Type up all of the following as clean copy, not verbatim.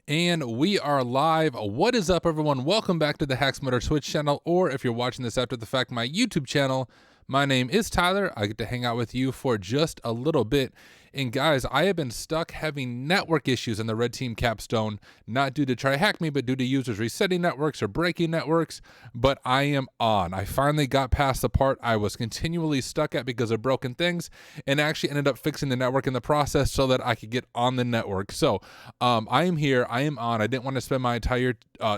And we are live. What is up, everyone? Welcome back to the HackSmarter Twitch channel, or if you're watching this after the fact, my YouTube channel. My name is Tyler. I get to hang out with you for just a little bit. And guys, I have been stuck having network issues in the Red Team Capstone, not due to TryHackMe, but due to users resetting networks or breaking networks. But I am on. I finally got past the part I was continually stuck at because of broken things, and actually ended up fixing the network in the process so that I could get on the network. So I am here. I am on. I didn't want to spend my entire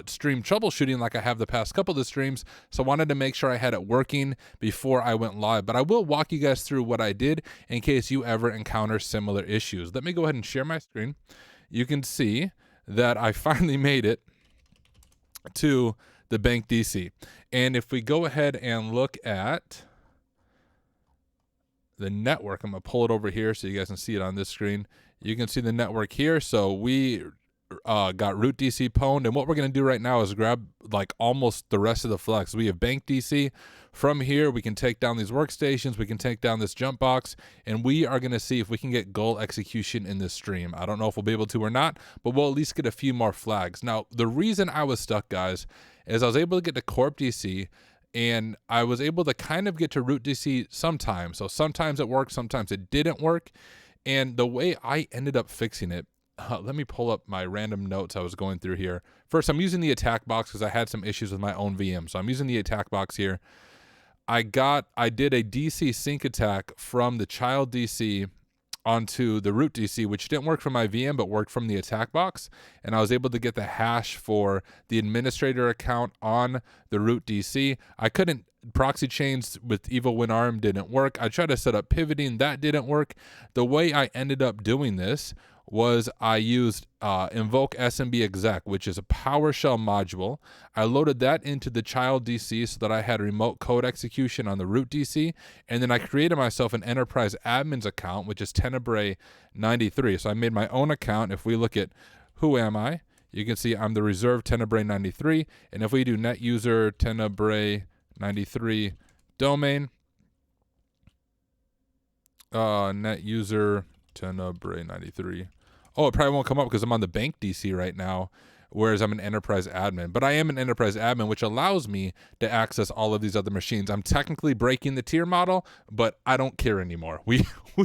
stream troubleshooting like I have the past couple of the streams, so I wanted to make sure I had it working before I went live. But I will walk you guys through what I did in case you ever encounter similar issues. Let me go ahead and share my screen. You can see that I finally made it to the BankDC. And if we go ahead and look at the network, I'm going to pull it over here so you guys can see it on this screen. You can see the network here. So we got root DC pwned, and what we're going to do right now is grab like almost the rest of the flex. We have BankDC. From here, we can take down these workstations, we can take down this jump box, and we are going to see if we can get goal execution in this stream. I don't know if we'll be able to or not, but we'll at least get a few more flags. Now, the reason I was stuck, guys, is I was able to get to Corp DC, and I was able to kind of get to root DC sometimes. So sometimes it worked, sometimes it didn't work. And the way I ended up fixing it, let me pull up my random notes I was going through here. First, I'm using the attack box because I had some issues with my own VM. So I'm using the attack box here. I did a DC sync attack from the child DC onto the root DC, which didn't work from my VM, but worked from the attack box. And I was able to get the hash for the administrator account on the root DC. I couldn't proxy chains with Evil WinArm, didn't work. I tried to set up pivoting, that didn't work. The way I ended up doing this was I used invoke SMB exec, which is a PowerShell module. I loaded that into the child DC so that I had remote code execution on the root DC, and then I created myself an enterprise admins account, which is Tenebrae 93. So I made my own account. If we look at who am I, you can see I'm the reserve Tenebrae 93, and if we do net user Tenebrae 93 domain, net user Tenebrae 93. Oh, it probably won't come up because I'm on the Bank DC right now, whereas I'm an enterprise admin. But I am an enterprise admin, which allows me to access all of these other machines. I'm technically breaking the tier model, but I don't care anymore. We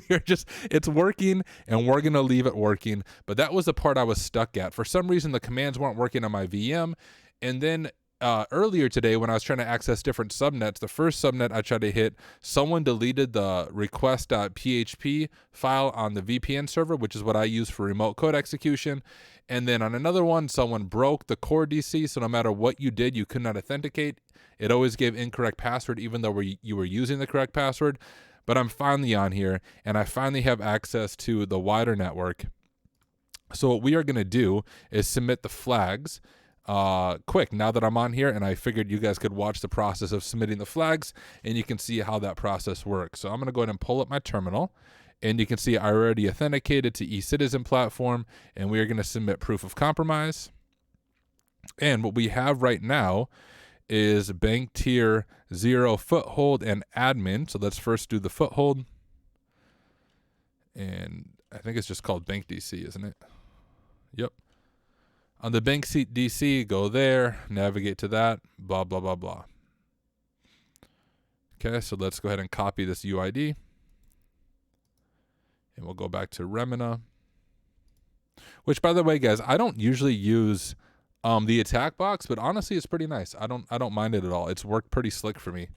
are just, it's working, and we're going to leave it working. But that was the part I was stuck at. For some reason, the commands weren't working on my VM. And then earlier today, when I was trying to access different subnets, the first subnet I tried to hit, someone deleted the request.php file on the VPN server, which is what I use for remote code execution. And then on another one, someone broke the core DC, so no matter what you did, you could not authenticate. It always gave incorrect password, even though you were using the correct password. But I'm finally on here, and I finally have access to the wider network. So what we are going to do is submit the flags quick now that I'm on here, and I figured you guys could watch the process of submitting the flags, and you can see how that process works. So I'm going to go ahead and pull up my terminal, and you can see I already authenticated to eCitizen platform, and we are going to submit proof of compromise. And what we have right now is bank tier 0 foothold and admin. So let's first do the foothold, and I think it's just called BankDC, isn't it? Yep. On the Bank DC, go there, navigate to that, blah, blah, blah, blah. Okay, so let's go ahead and copy this UID. And we'll go back to Remina. Which, by the way, guys, I don't usually use the attack box, but honestly, it's pretty nice. I don't mind it at all. It's worked pretty slick for me.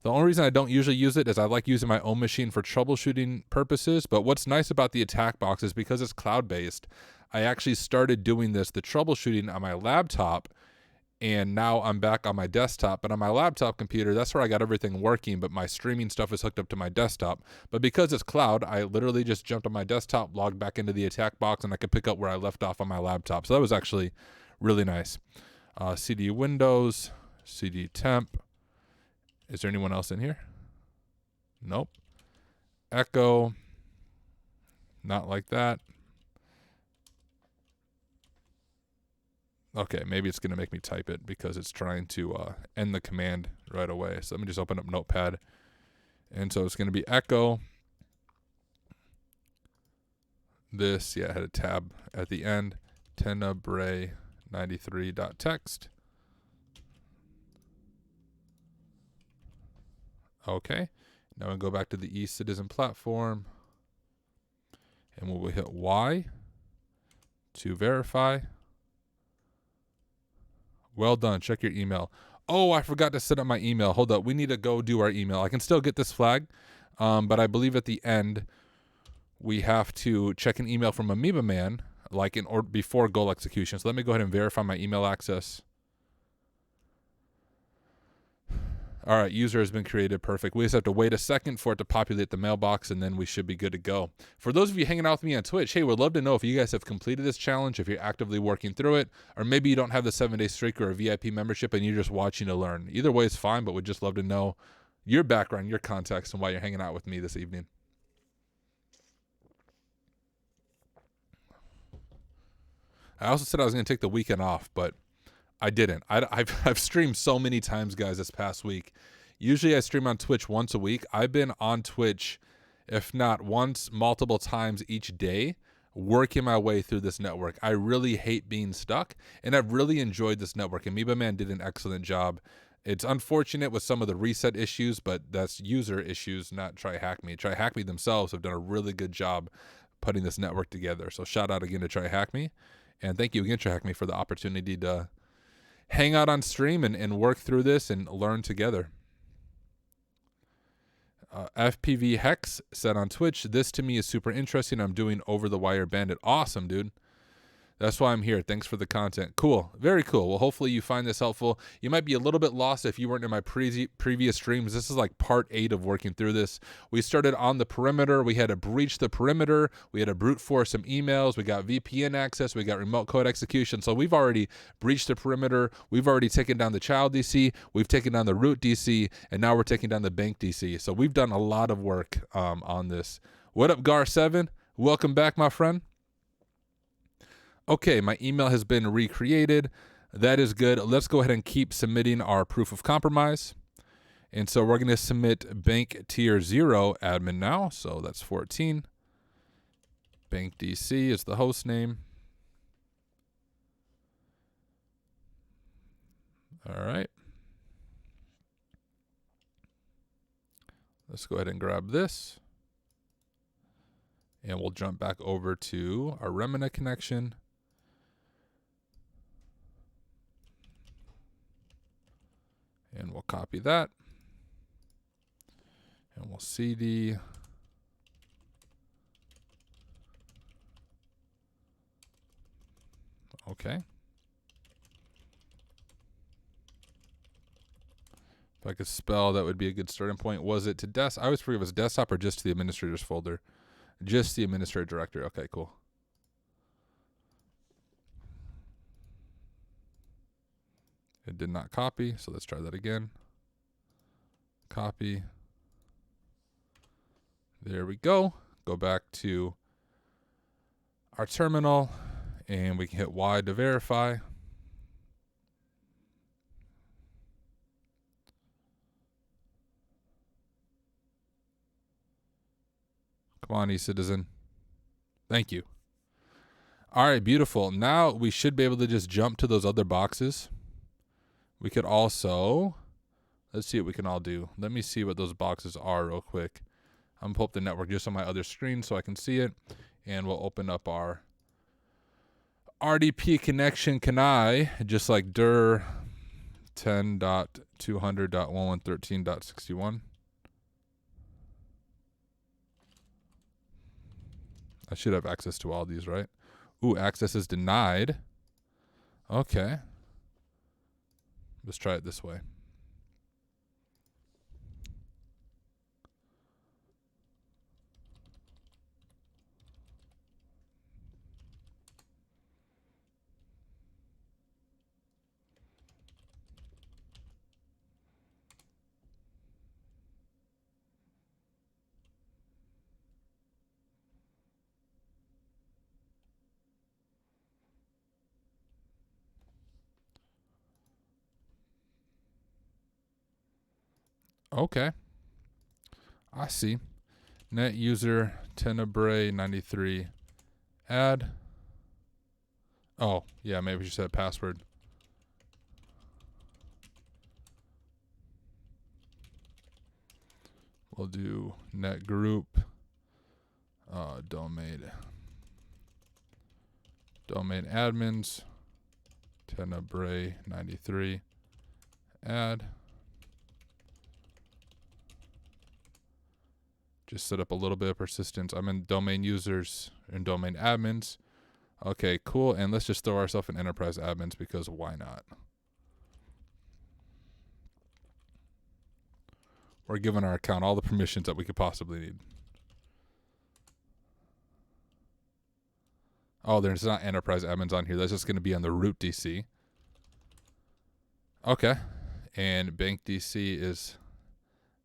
The only reason I don't usually use it is I like using my own machine for troubleshooting purposes. But what's nice about the attack box is because it's cloud-based, I actually started doing the troubleshooting on my laptop, and now I'm back on my desktop. But on my laptop computer, that's where I got everything working, but my streaming stuff is hooked up to my desktop. But because it's cloud, I literally just jumped on my desktop, logged back into the attack box, and I could pick up where I left off on my laptop. So that was actually really nice. CD Windows, CD Temp. Is there anyone else in here? Nope. Echo. Not like that. Okay, maybe it's going to make me type it because it's trying to end the command right away. So let me just open up Notepad. And so it's going to be echo. This, yeah, I had a tab at the end. tenebrae93.text. Okay. Now we go back to the eCitizen platform, and we'll hit Y to verify. Well done. Check your email. Oh, I forgot to set up my email. Hold up. We need to go do our email. I can still get this flag, but I believe at the end we have to check an email from Amoeba Man, like or before goal execution. So let me go ahead and verify my email access. All right, user has been created. Perfect. We just have to wait a second for it to populate the mailbox, and then we should be good to go. For those of you hanging out with me on Twitch, hey, would love to know if you guys have completed this challenge, if you're actively working through it, or maybe you don't have the 7-day streak or a VIP membership and you're just watching to learn. Either way is fine, but we'd just love to know your background, your context, and why you're hanging out with me this evening. I also said I was going to take the weekend off, but I didn't. I've streamed so many times, guys, this past week. Usually I stream on Twitch once a week. I've been on Twitch, if not once, multiple times each day, working my way through this network. I really hate being stuck, and I've really enjoyed this network. Amoeba Man did an excellent job. It's unfortunate with some of the reset issues, but that's user issues, not TryHackMe. TryHackMe themselves have done a really good job putting this network together. So shout out again to TryHackMe, and thank you again, TryHackMe, for the opportunity to hang out on stream and work through this and learn together. FPV Hex said on Twitch, this to me is super interesting. I'm doing Over the Wire Bandit. Awesome, dude. That's why I'm here. Thanks for the content. Cool. Very cool. Well, hopefully you find this helpful. You might be a little bit lost if you weren't in my previous streams. This is like part 8 of working through this. We started on the perimeter. We had to breach the perimeter. We had to brute force some emails. We got VPN access. We got remote code execution. So we've already breached the perimeter. We've already taken down the child DC. We've taken down the root DC. And now we're taking down the bank DC. So we've done a lot of work on this. What up, Gar7? Welcome back, my friend. Okay, my email has been recreated. That is good. Let's go ahead and keep submitting our proof of compromise. And so we're going to submit bank tier 0 admin now. So that's 14. BankDC is the host name. All right. Let's go ahead and grab this. And we'll jump back over to our Remina connection. And we'll copy that. And we'll CD. Okay. If I could spell, that would be a good starting point. Was it to I always forget if it's desktop or just to the administrators folder. Just the administrator directory. Okay, cool. It did not copy, so let's try that again. Copy. There we go. Go back to our terminal, and we can hit Y to verify. Come on, eCitizen. Thank you. All right, beautiful. Now we should be able to just jump to those other boxes. We could also, let's see what we can all do. Let me see what those boxes are real quick. I'm going to pull up the network just on my other screen so I can see it. And we'll open up our RDP connection CNI, just like dir 10.200.1113.61. I should have access to all these, right? Ooh, access is denied. Okay. Let's try it this way. Okay. I see. Net user Tenebrae 93 add. Oh, yeah, maybe we should set password. We'll do net group, domain admins, Tenebrae 93, add. Just set up a little bit of persistence. I'm in domain users and domain admins. Okay, cool. And let's just throw ourselves in enterprise admins because why not? We're giving our account all the permissions that we could possibly need. Oh, there's not enterprise admins on here. That's just going to be on the root DC. Okay. And BankDC is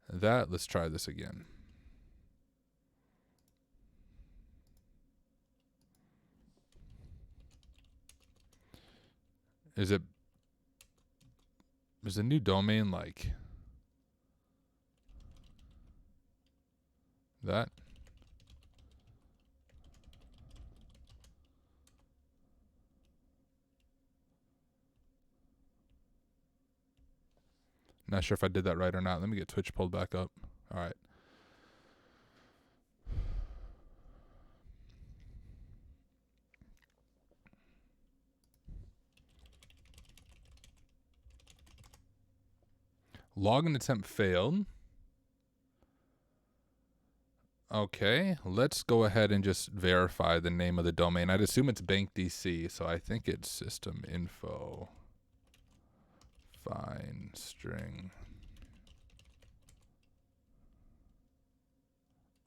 that. Let's try this again. Is a new domain like that? Not sure if I did that right or not. Let me get Twitch pulled back up. All right. Login attempt failed. Okay, let's go ahead and just verify the name of the domain. I'd assume it's BankDC, so I think it's system info find string.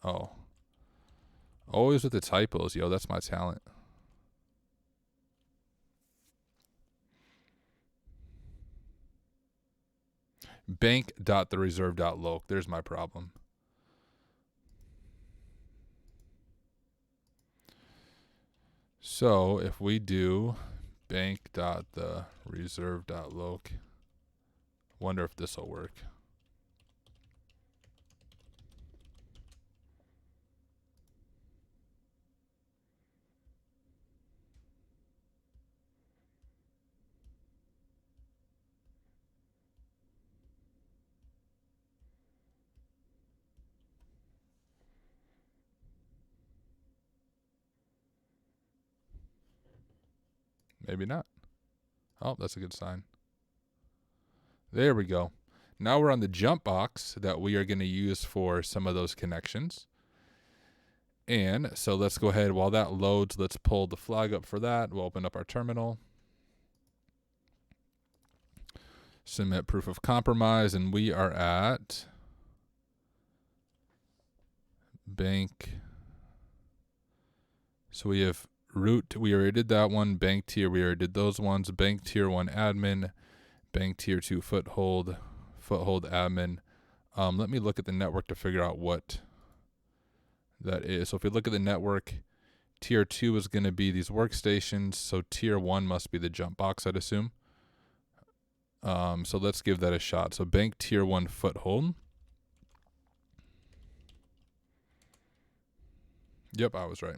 Oh. Always with the typos, yo, that's my talent. Bank.thereserve.loc. There's my problem. So if we do bank.thereserve.loc, wonder if this will work. Maybe not. Oh, that's a good sign. There we go. Now we're on the jump box that we are going to use for some of those connections. And so let's go ahead. While that loads, let's pull the flag up for that. We'll open up our terminal. Submit proof of compromise. And we are at bank. So we have root. We already did that one. Bank tier. We already did those ones. Bank tier 1 admin. Bank tier 2 foothold admin. Let me look at the network to figure out what that is. So if we look at the network, tier 2 is going to be these workstations. So tier 1 must be the jump box, I'd assume. So let's give that a shot. So bank tier 1 foothold. Yep, I was right.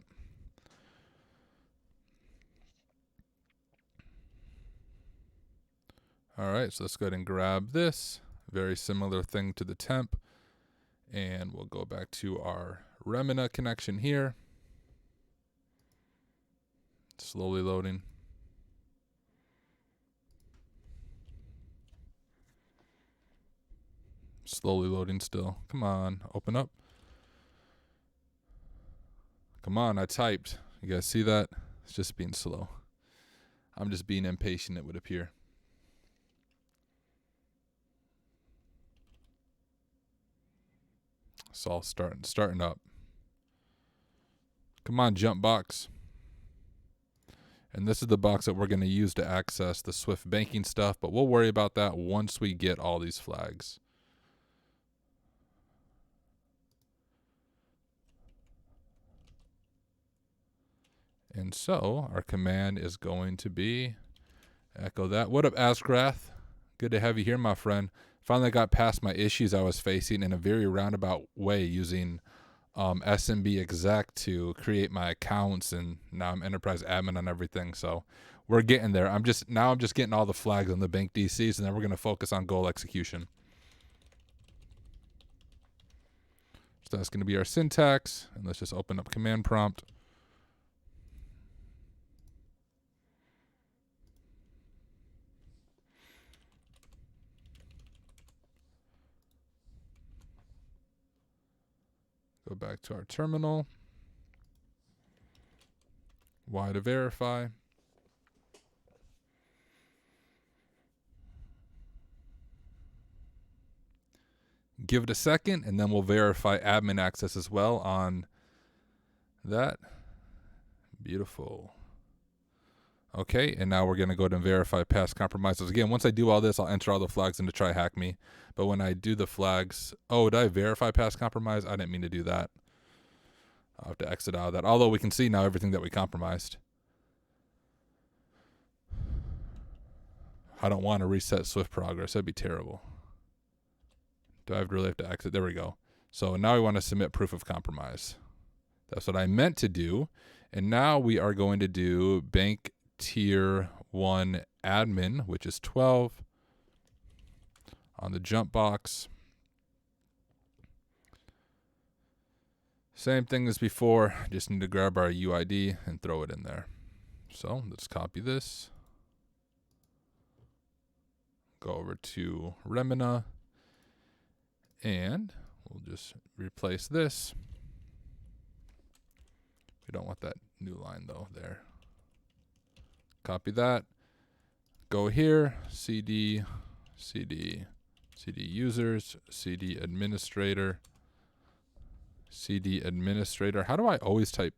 All right, so let's go ahead and grab this. Very similar thing to the temp. And we'll go back to our Remina connection here. Slowly loading. Slowly loading still. Come on, open up. Come on, I typed. You guys see that? It's just being slow. I'm just being impatient, it would appear. It's all starting up. Come on, jump box. And this is the box that we're going to use to access the Swift banking stuff, but we'll worry about that once we get all these flags. And so our command is going to be echo that. What up, Askrath? Good to have you here, my friend. Finally got past my issues I was facing in a very roundabout way using SMB exec to create my accounts, and now I'm enterprise admin on everything. So we're getting there. I'm just getting all the flags on the BankDCs, and then we're going to focus on goal execution. So that's going to be our syntax, and let's just open up command prompt. Go back to our terminal. Y to verify. Give it a second, and then we'll verify admin access as well on that. Beautiful. Okay, and now we're going to go ahead and verify past compromises. Again, once I do all this, I'll enter all the flags into TryHackMe. But when I do the flags, oh, did I verify past compromise? I didn't mean to do that. I'll have to exit out of that. Although we can see now everything that we compromised. I don't want to reset Swift progress. That'd be terrible. Do I really have to exit? There we go. So now we want to submit proof of compromise. That's what I meant to do. And now we are going to do bank tier 1 admin, which is 12 on the jump box. Same thing as before. Just need to grab our UID and throw it in there. So let's copy this. Go over to Remina. And we'll just replace this. We don't want that new line though there. Copy that. Go here, CD, CD, CD users, CD administrator, CD administrator. How do I always type?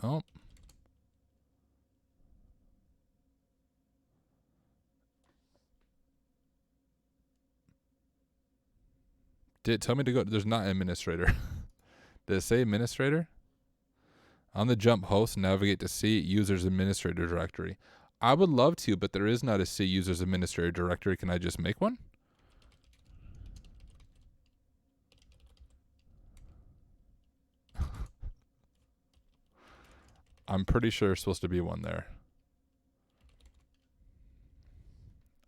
Oh. Did it tell me to go? There's not administrator. Did it say administrator? On the jump host, navigate to C users administrator directory. I would love to, but there is not a C users administrator directory. Can I just make one? I'm pretty sure there's supposed to be one there.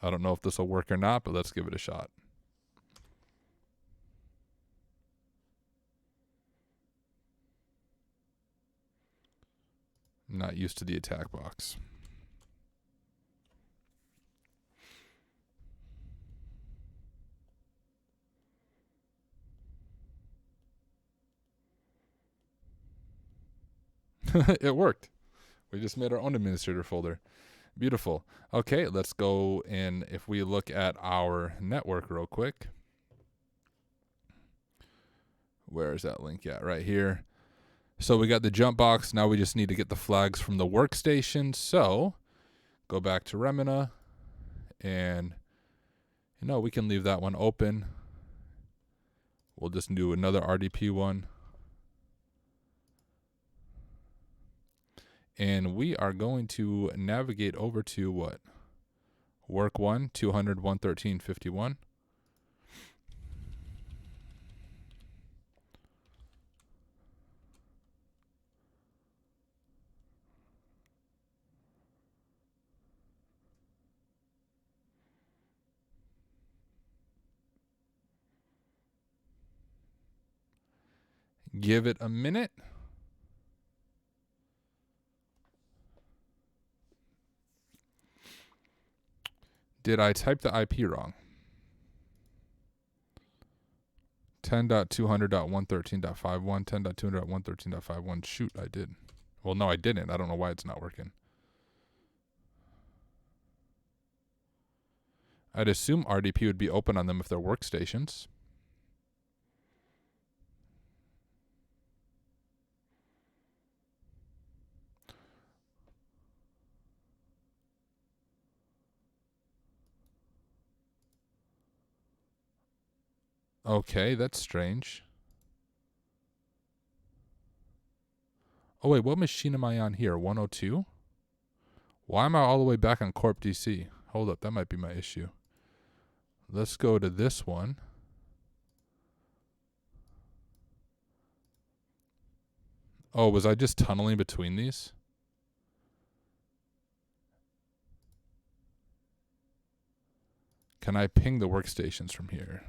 I don't know if this will work or not, but let's give it a shot. I'm not used to the attack box. It worked. We just made our own administrator folder. Beautiful. Okay, let's go, and if we look at our network real quick. Where is that link at? Right here. So we got the jump box. Now we just need to get the flags from the workstation. So go back to Remina, and we can leave that one open. We'll just do another RDP one. And we are going to navigate over to what? Work 1, 200, 113, 51. Give it a minute. Did I type the IP wrong? 10.200.113.51, 10.200.113.51. Shoot, I did. Well, no, I didn't. I don't know why it's not working. I'd assume RDP would be open on them if they're workstations. Okay, that's strange. Oh, wait, what machine am I on here? 102? Why am I all the way back on Corp DC? Hold up, that might be my issue. Let's go to this one. Oh, was I just tunneling between these? Can I ping the workstations from here?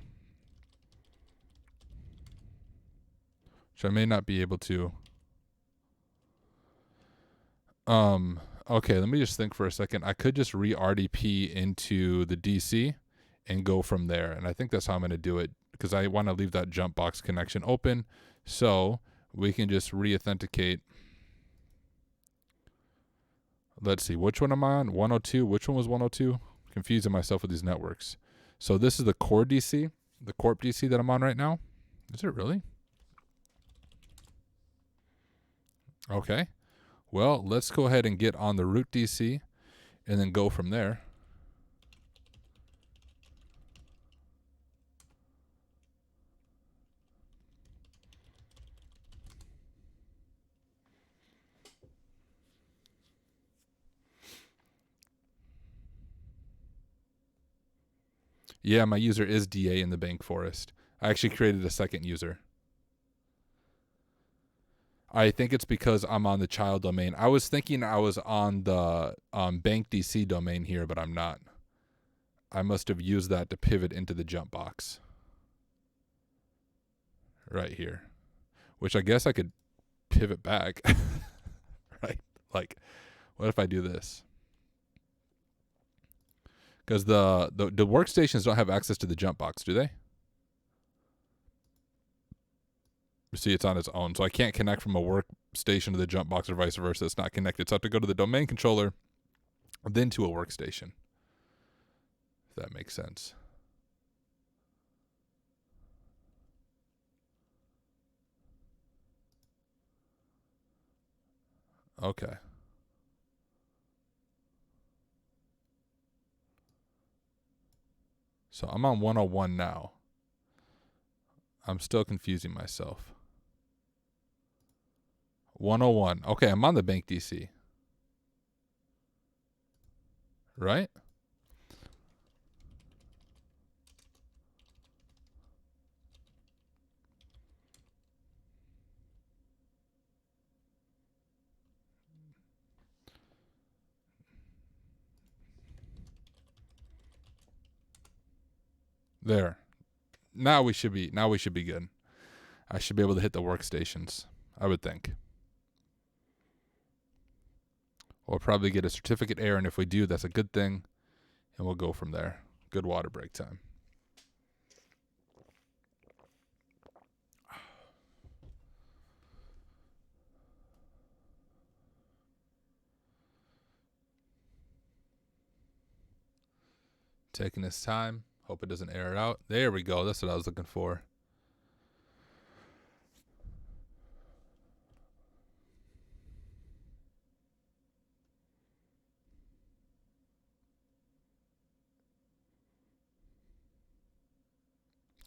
Which I may not be able to. Okay, let me just think for a second. I could just re-RDP into the DC and go from there. And I think that's how I'm going to do it because I want to leave that jump box connection open. So we can just re-authenticate. Let's see, which one am I on? 102. Which one was 102? Confusing myself with these networks. So this is the core DC, the corp DC that I'm on right now. Is it really? Okay. Well, let's go ahead and get on the root DC and then go from there. Yeah, my user is DA in the bank forest. I actually created a second user. I think it's because I'm on the child domain. I was thinking I was on the BankDC domain here, but I'm not. I must have used that to pivot into the jump box. Right here. Which I guess I could pivot back. Right? Like, what if I do this? Because the workstations don't have access to the jump box, do they? You see, it's on its own. So I can't connect from a workstation to the jump box or vice versa. It's not connected. So I have to go to the domain controller, then to a workstation. If that makes sense. Okay. So I'm on 101 now. I'm still confusing myself. 101. Okay, I'm on the BankDC. Right? There. Now we should be good. I should be able to hit the workstations, I would think. We'll probably get a certificate error, and if we do, that's a good thing, and we'll go from there. Good water break time. Taking his time. Hope it doesn't error out. There we go. That's what I was looking for.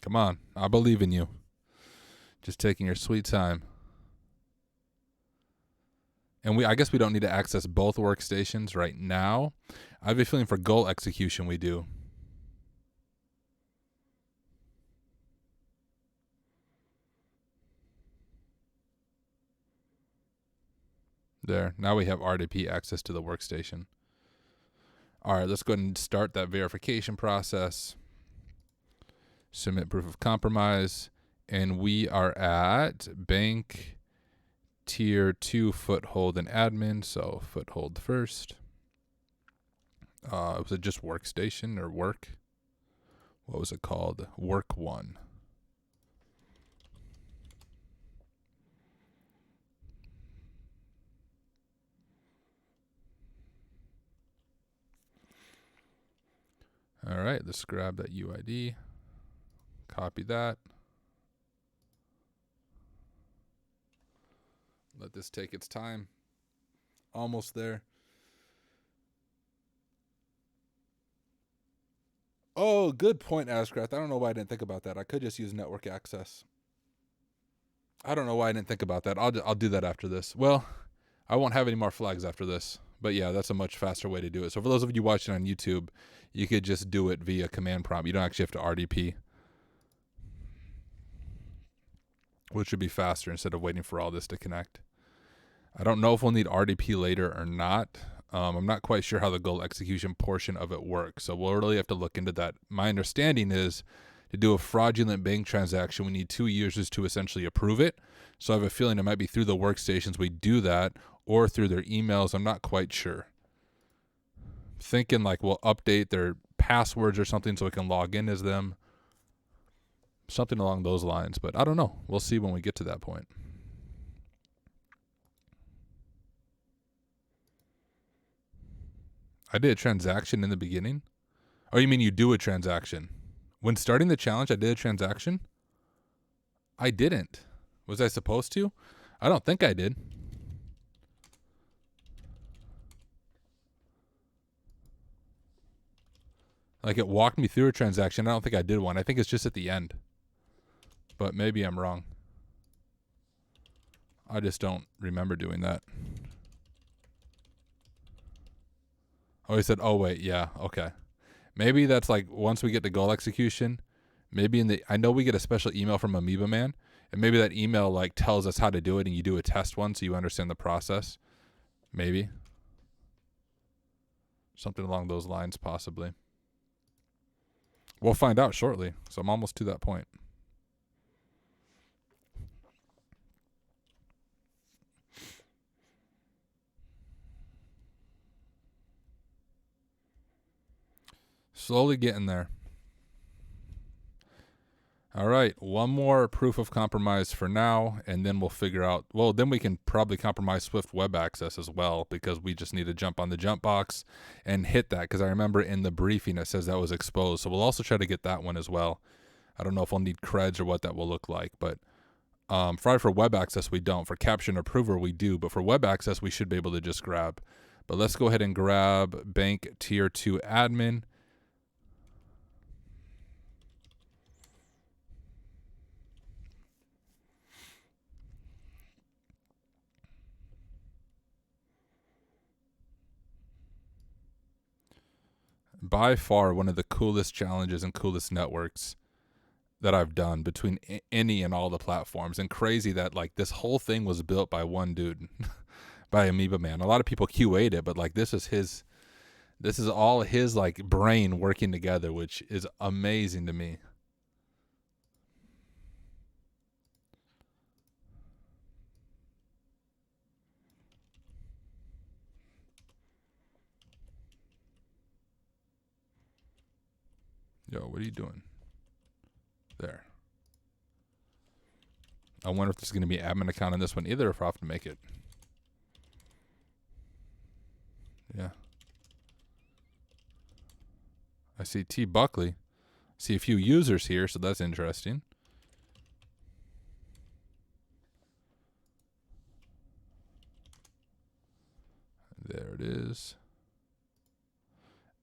Come on. I believe in you. Just taking your sweet time. And I guess we don't need to access both workstations right now. I have a feeling for goal execution we do. There. Now we have RDP access to the workstation. All right, let's go ahead and start that verification process. Submit proof of compromise. And we are at bank tier 2 foothold and admin. So foothold first. Was it just workstation or work? What was it called? Work 1. All right, let's grab that UID. Copy that. Let this take its time. Almost there. Oh, good point, Ascraft. I don't know why I didn't think about that. I could just use network access. I don't know why I didn't think about that. I'll do that after this. Well, I won't have any more flags after this. But yeah, that's a much faster way to do it. So for those of you watching on YouTube, you could just do it via command prompt. You don't actually have to RDP, which would be faster instead of waiting for all this to connect. I don't know if we'll need RDP later or not. I'm not quite sure how the goal execution portion of it works, so we'll really have to look into that. My understanding is to do a fraudulent bank transaction, we need 2 users to essentially approve it. So I have a feeling it might be through the workstations we do that, or through their emails. I'm not quite sure. Thinking like we'll update their passwords or something so we can log in as them. Something along those lines, but I don't know. We'll see when we get to that point. I did a transaction in the beginning. Oh, you mean you do a transaction? When starting the challenge, I did a transaction? I didn't. Was I supposed to? I don't think I did. Like it walked me through a transaction. I don't think I did one. I think it's just at the end. But maybe I'm wrong. I just don't remember doing that. Oh, he said, oh, wait, yeah, okay. Maybe that's like once we get to goal execution, maybe I know we get a special email from Amoeba Man, and maybe that email like tells us how to do it and you do a test one so you understand the process. Maybe. Something along those lines, possibly. We'll find out shortly, so I'm almost to that point. Slowly getting there. All right, one more proof of compromise for now, and then we'll figure out, well, then we can probably compromise Swift web access as well, because we just need to jump on the jump box and hit that, because I remember in the briefing it says that was exposed, so we'll also try to get that one as well. I don't know if we'll need creds or what that will look like, but for web access we don't. For capture and approver we do, but for web access we should be able to just grab. But let's go ahead and grab bank tier 2 admin. By far one of the coolest challenges and coolest networks that I've done between any and all the platforms. And crazy that like this whole thing was built by one dude, by Amoeba Man. A lot of people QA'd it, but like this is all his like brain working together, which is amazing to me. Yo, what are you doing? There. I wonder if there's going to be an admin account on this one either, if I have to make it. Yeah. I see T. Buckley. See a few users here, so that's interesting. There it is.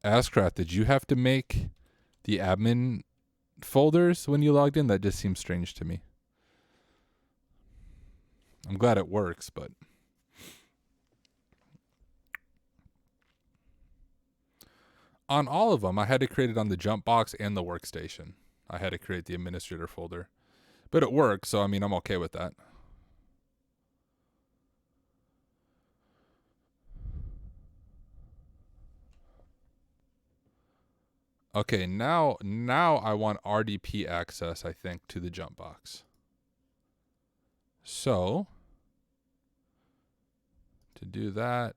Ascraft, did you have to make the admin folders when you logged in? That just seems strange to me. I'm glad it works, but on all of them, I had to create it on the jump box and the workstation. I had to create the administrator folder, but it works. So, I mean, I'm okay with that. Okay, now I want RDP access, I think, to the jump box. So, to do that,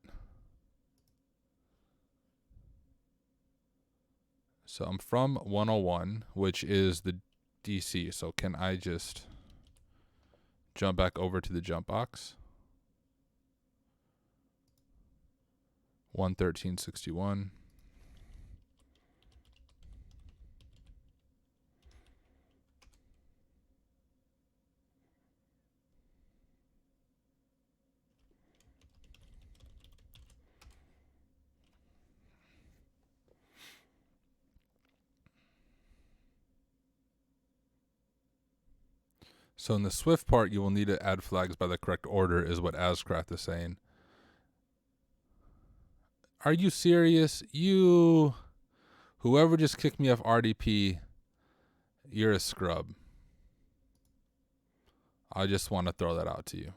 so I'm from 101, which is the DC. So can I just jump back over to the jump box? 113.61. So in the Swift part, you will need to add flags by the correct order, is what Ascraft is saying. Are you serious? Whoever just kicked me off RDP, you're a scrub. I just want to throw that out to you.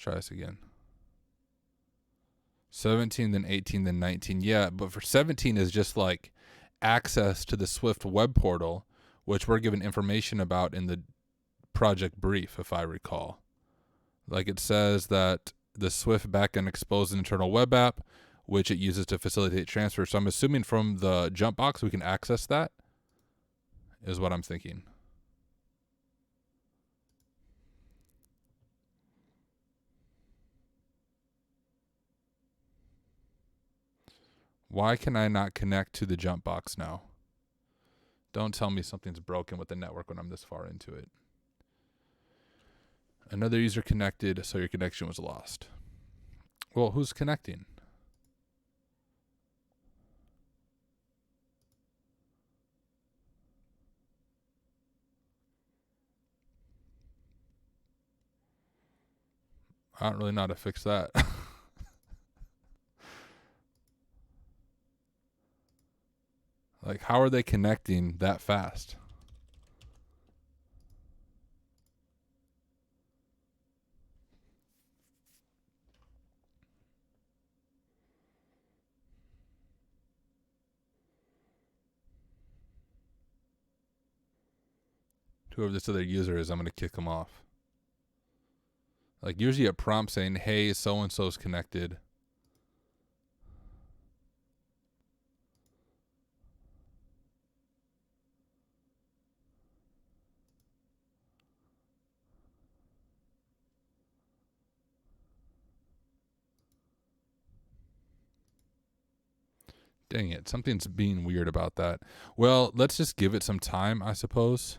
try this again. 17, then 18, then 19. Yeah, but for 17 is just like access to the Swift web portal, which we're given information about in the project brief, if I recall. Like it says that the Swift backend exposed an internal web app, which it uses to facilitate transfer. So I'm assuming from the jump box we can access that, is what I'm thinking. Why can I not connect to the jump box now? Don't tell me something's broken with the network when I'm this far into it. Another user connected, so your connection was lost. Well, who's connecting? I don't really know how to fix that. Like, how are they connecting that fast? Whoever this other user is, I'm going to kick them off. Like, usually a prompt saying, hey, so-and-so's connected. Dang it, something's being weird about that. Well, let's just give it some time, I suppose.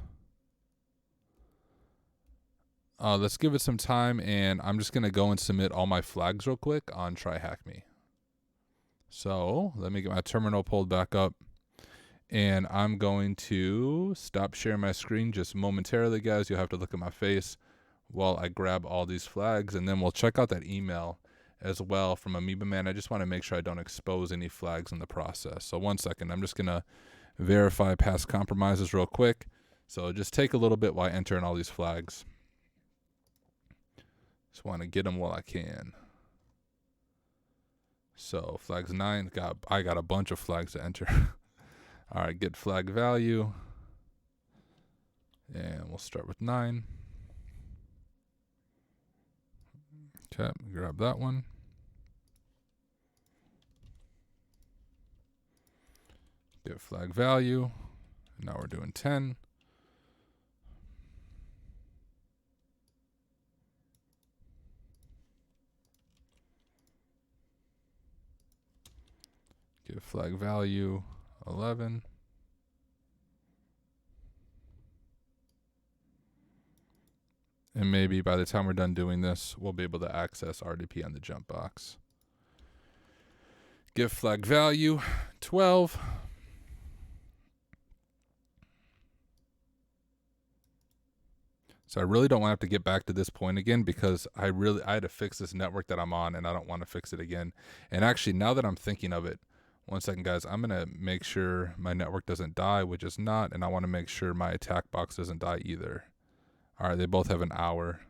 Let's give it some time, and I'm just going to go and submit all my flags real quick on TryHackMe. So let me get my terminal pulled back up, and I'm going to stop sharing my screen just momentarily, guys. You'll have to look at my face while I grab all these flags, and then we'll check out that email as well from Amoeba Man. I just want to make sure I don't expose any flags in the process. So 1 second, I'm just going to verify past compromises real quick. So just take a little bit while I enter in all these flags. Just want to get them while I can. So flags 9, I got a bunch of flags to enter. All right, get flag value. And we'll start with 9. Okay, grab that one. Get flag value. Now we're doing 10. Get flag value 11. And maybe by the time we're done doing this, we'll be able to access RDP on the jump box. Give flag value 12. So I really don't want to have to get back to this point again, because I had to fix this network that I'm on, and I don't want to fix it again. And actually, now that I'm thinking of it, 1 second, guys, I'm going to make sure my network doesn't die, which is not, and I want to make sure my attack box doesn't die either. All right, they both have an hour.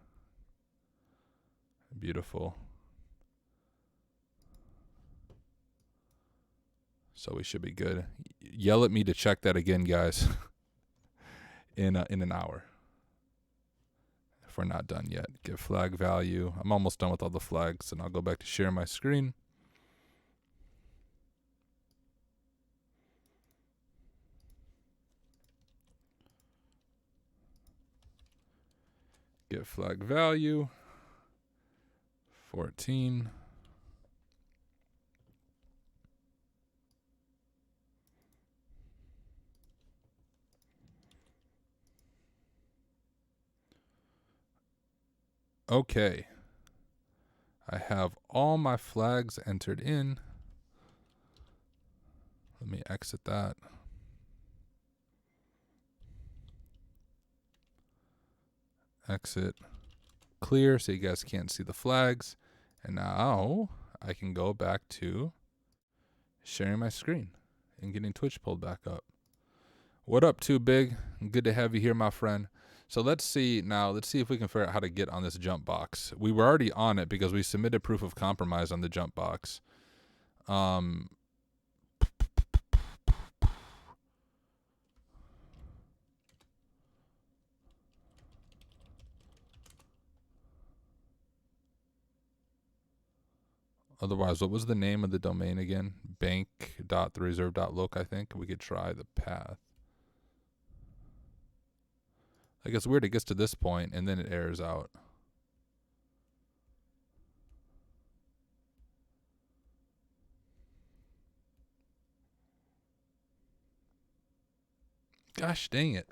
Beautiful. So we should be good. Yell at me to check that again, guys, in an hour. If we're not done yet. Give flag value. I'm almost done with all the flags, and I'll go back to share my screen. Get flag value 14. Okay. I have all my flags entered in. Let me exit that. Exit. Clear, so you guys can't see the flags. And now I can go back to sharing my screen and getting Twitch pulled back up. What up, Too Big? Good to have you here, my friend. So let's see now. Let's see if we can figure out how to get on this jump box. We were already on it because we submitted proof of compromise on the jump box. Otherwise, what was the name of the domain again? Bank.thereserve.look, I think. We could try the path. I guess weird it gets to this point and then it errors out. Gosh dang it.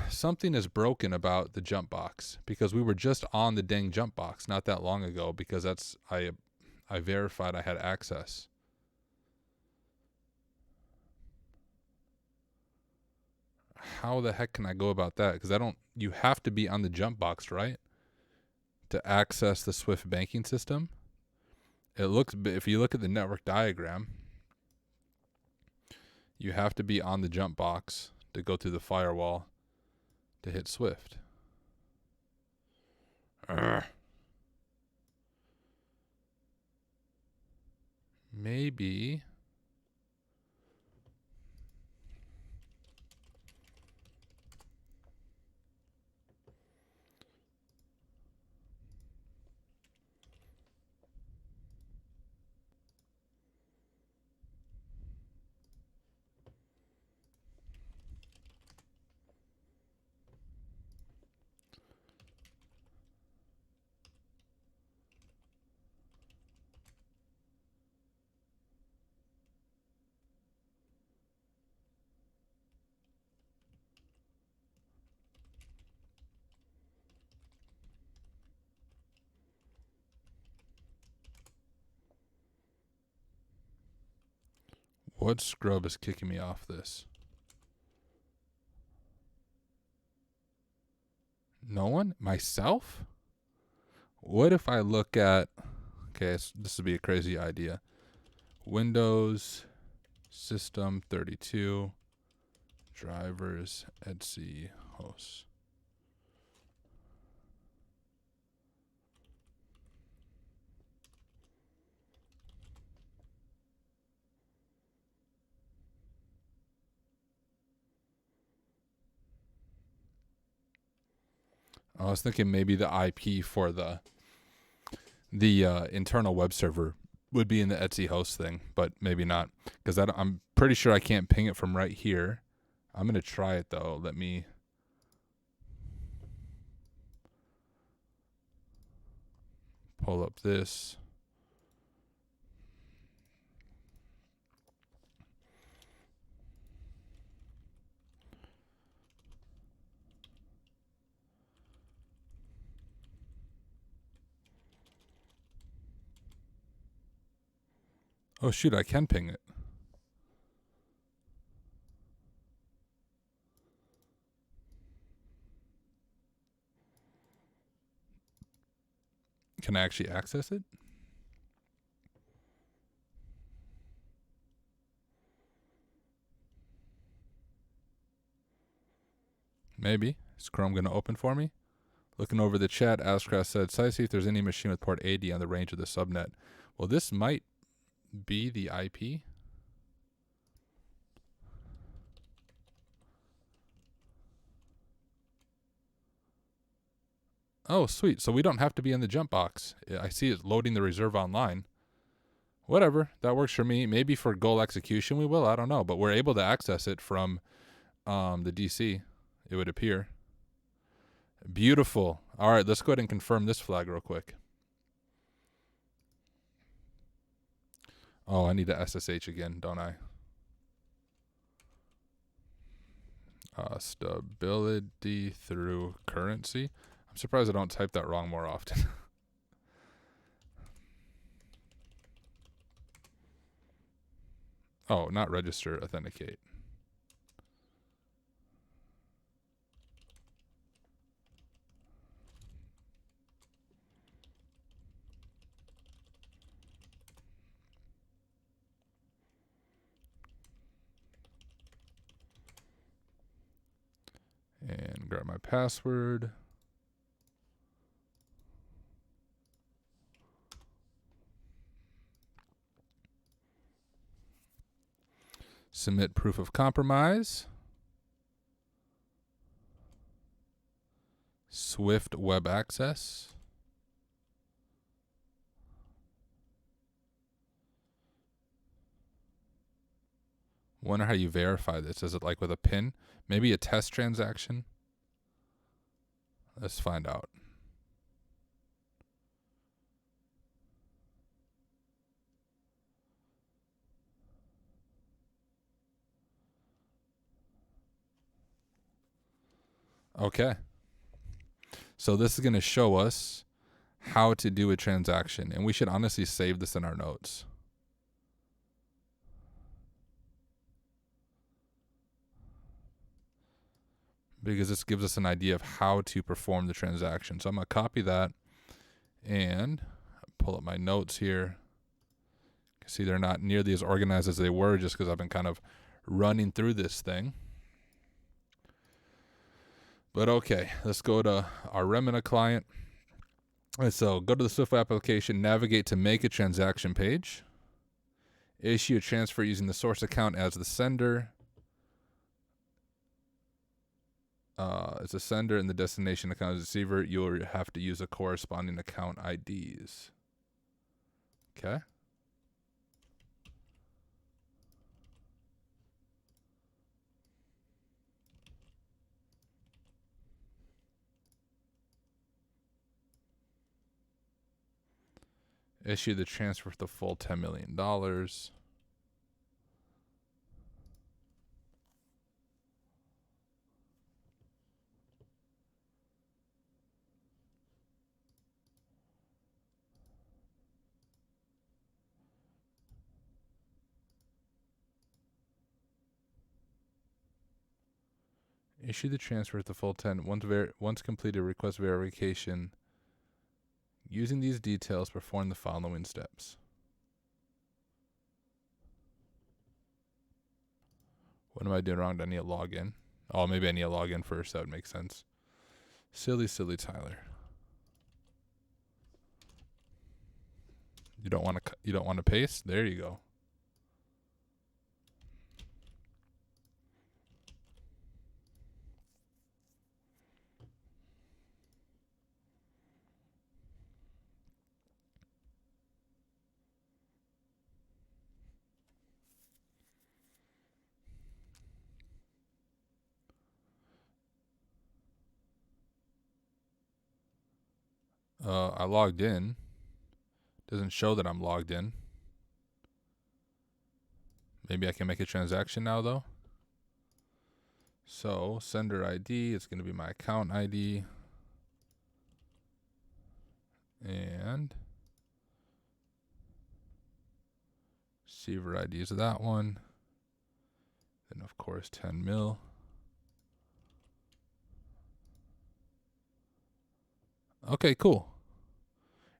Something is broken about the jump box because we were just on the dang jump box not that long ago because that's I verified I had access. How the heck can I go about that? Because you have to be on the jump box, right? To access the Swift banking system. If you look at the network diagram, you have to be on the jump box to go through the firewall to hit Swift. Maybe. What scrub is kicking me off this? No one? Myself? What if I look at... Okay, this would be a crazy idea. Windows, System 32, drivers, etc. hosts. I was thinking maybe the IP for the internal web server would be in the Etsy host thing, but maybe not because I'm pretty sure I can't ping it from right here. I'm gonna try it though. Let me pull up this. Oh shoot, I can ping it. Can I actually access it? Maybe. Is Chrome going to open for me? Looking over the chat, Ascraft said, see if there's any machine with port 80 on the range of the subnet. Well, this might be the IP. Oh, sweet. So we don't have to be in the jump box. I see it loading the reserve online. Whatever. That works for me. Maybe for goal execution we will. I don't know. But we're able to access it from the DC, it would appear. Beautiful. All right, let's go ahead and confirm this flag real quick. Oh, I need to SSH again, don't I? Stability through currency. I'm surprised I don't type that wrong more often. Oh, not register, authenticate. Grab my password. Submit proof of compromise. Swift web access. Wonder how you verify this. Is it like with a PIN? Maybe a test transaction? Let's find out. Okay. So this is going to show us how to do a transaction. And we should honestly save this in our notes. Because this gives us an idea of how to perform the transaction. So I'm going to copy that and pull up my notes here. You can see they're not nearly as organized as they were just because I've been kind of running through this thing. But okay, let's go to our Remina client. And so go to the Swift application, navigate to make a transaction page. Issue a transfer using the source account as the sender. As a sender and the destination account as receiver, you'll have to use a corresponding account IDs. Okay. Issue the transfer for the full $10 million. Issue the transfer at the full 10. Once completed, request verification. Using these details, perform the following steps. What am I doing wrong? Do I need to log in? Oh, maybe I need to log in first. That would make sense. Silly Tyler. You don't want to paste? There you go. I logged in. Doesn't show that I'm logged in. Maybe I can make a transaction now, though. So, sender ID is going to be my account ID. And receiver ID is that one. Then, of course, 10 mil. Okay, cool.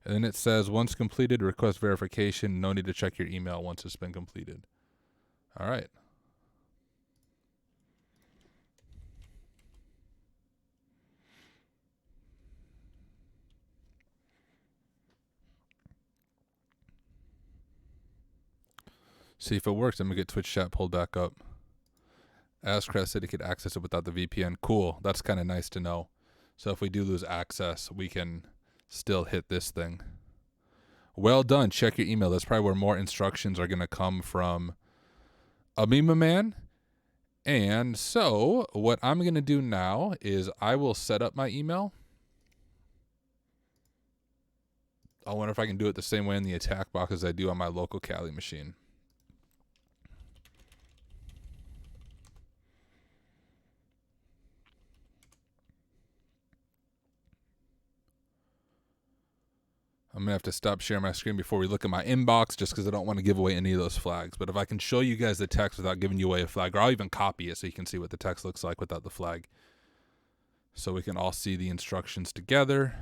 And then it says, once completed, request verification. No need to check your email once it's been completed. All right. See if it works. I'm going to get Twitch chat pulled back up. Ascrest said he could access it without the VPN. Cool. That's kind of nice to know. So if we do lose access, we can still hit this thing. Well done. Check your email. That's probably where more instructions are going to come from Amima Man. And so what I'm going to do now is I will set up my email. I wonder if I can do it the same way in the attack box as I do on my local Kali machine. I'm going to have to stop sharing my screen before we look at my inbox just because I don't want to give away any of those flags. But if I can show you guys the text without giving you away a flag, or I'll even copy it so you can see what the text looks like without the flag. So we can all see the instructions together.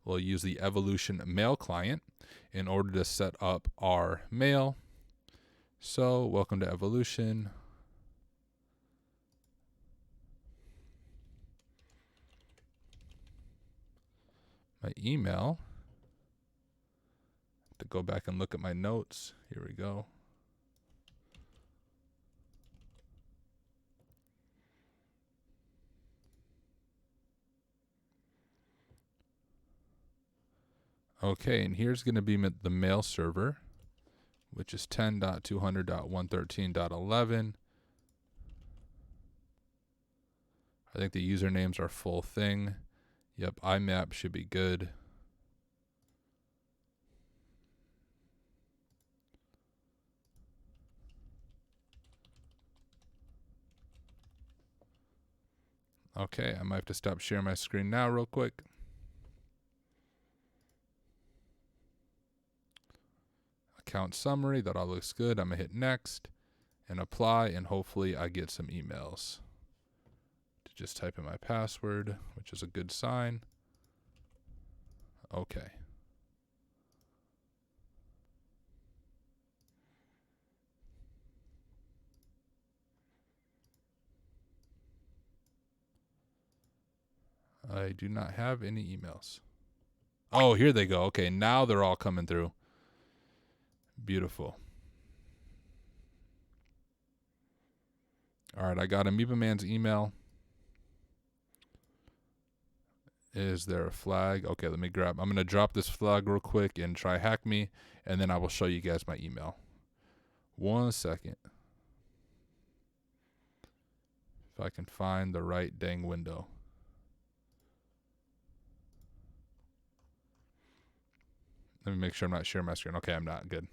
We'll use the Evolution mail client in order to set up our mail. So welcome to Evolution. my email. To go back and look at my notes. Here we go. Okay, and here's going to be the mail server, which is 10.200.113.11. I think the usernames are full thing. Yep, IMAP should be good. Okay, I might have to stop sharing my screen now real quick. Account summary, that all looks good. I'm going to hit next and apply, and hopefully I get some emails. To just type in my password, which is a good sign. Okay. I do not have any emails. Oh, here they go. Okay, now they're all coming through. Beautiful. All right, I got Amoeba Man's email. Is there a flag? Okay, let me grab. I'm going to drop this flag real quick and TryHackMe, and then I will show you guys my email. 1 second. If I can find the right dang window. Let me make sure I'm not sharing my screen. Okay, I'm not. Good.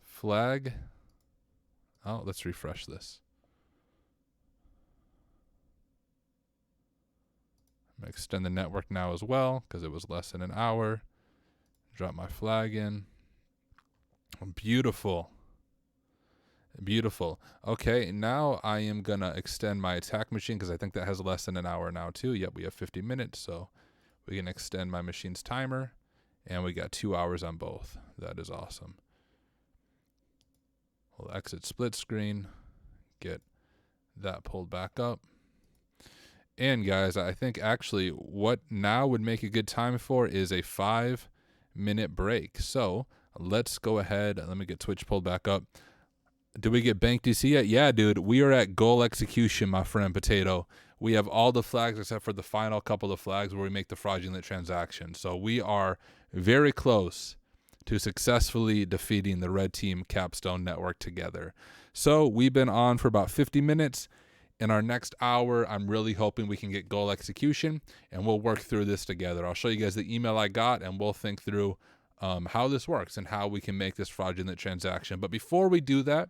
Flag. Oh, let's refresh this. I'm going to extend the network now as well because it was less than an hour. Drop my flag in. Beautiful. Beautiful. Okay, now I am going to extend my attack machine because I think that has less than an hour now too. Yep, we have 50 minutes, so we can extend my machine's timer, and we got 2 hours on both. That is awesome. We'll exit split screen, get that pulled back up. And guys, I think actually what now would make a good time for is a 5-minute break. So let's go ahead. Let me get Twitch pulled back up. Did we get BankDC yet? Yeah, dude. We are at goal execution, my friend Potato. We have all the flags except for the final couple of flags where we make the fraudulent transaction. So we are very close to successfully defeating the Red Team Capstone network together. So we've been on for about 50 minutes. In our next hour, I'm really hoping we can get goal execution, and we'll work through this together. I'll show you guys the email I got, and we'll think through how this works and how we can make this fraudulent transaction. But before we do that,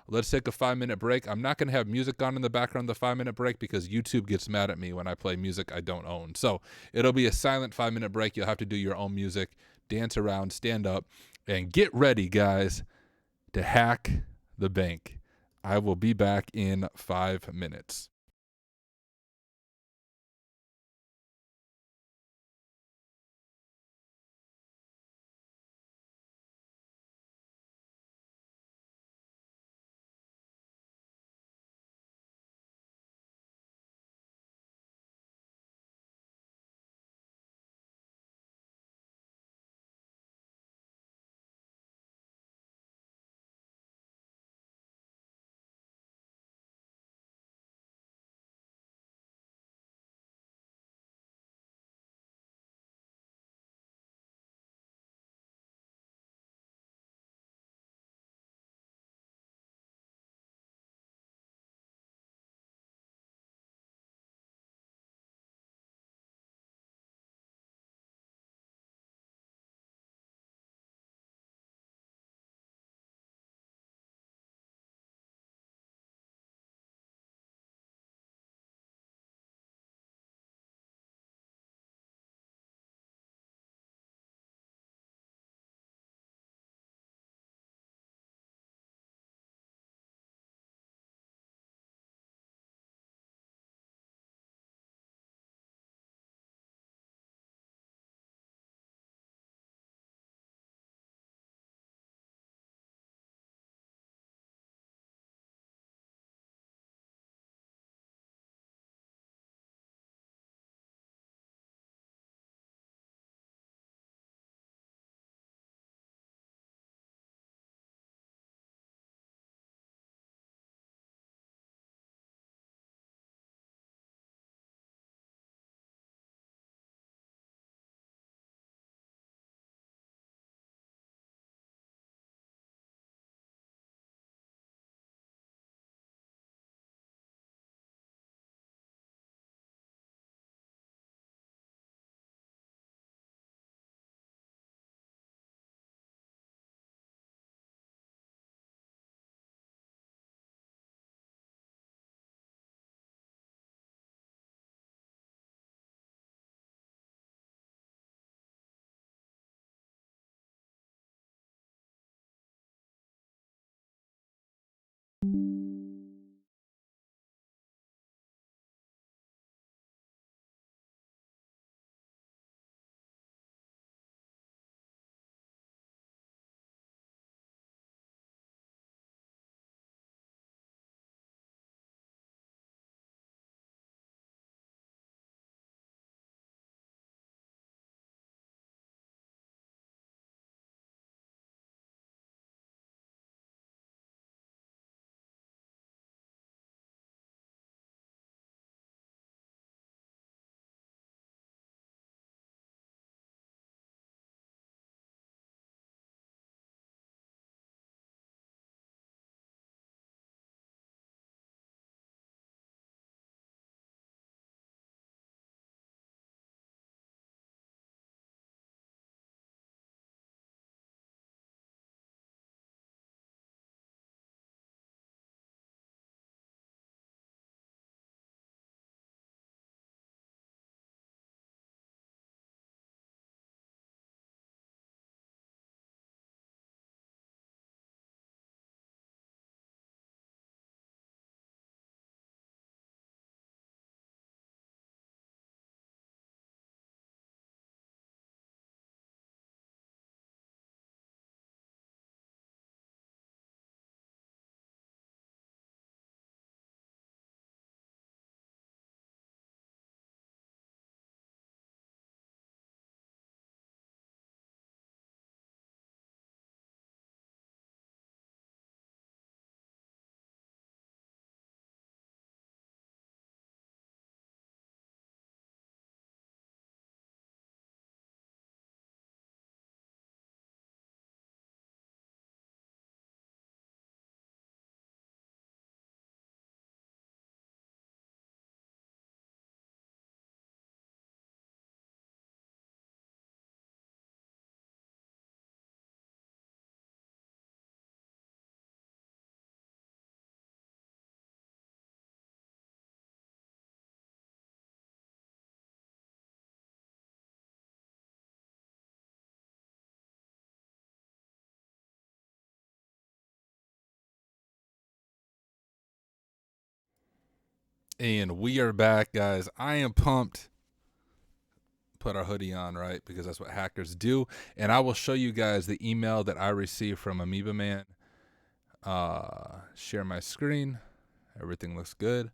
let's take a 5-minute break. I'm not going to have music on in the background the 5-minute break because YouTube gets mad at me when I play music I don't own. So it'll be a silent 5-minute break. You'll have to do your own music, dance around, stand up, and get ready, guys, to hack the bank. I will be back in 5 minutes. And we are back, guys. I am pumped. Put our hoodie on, right? Because that's what hackers do. And I will show you guys the email that I received from Amoeba Man. Share my screen. Everything looks good.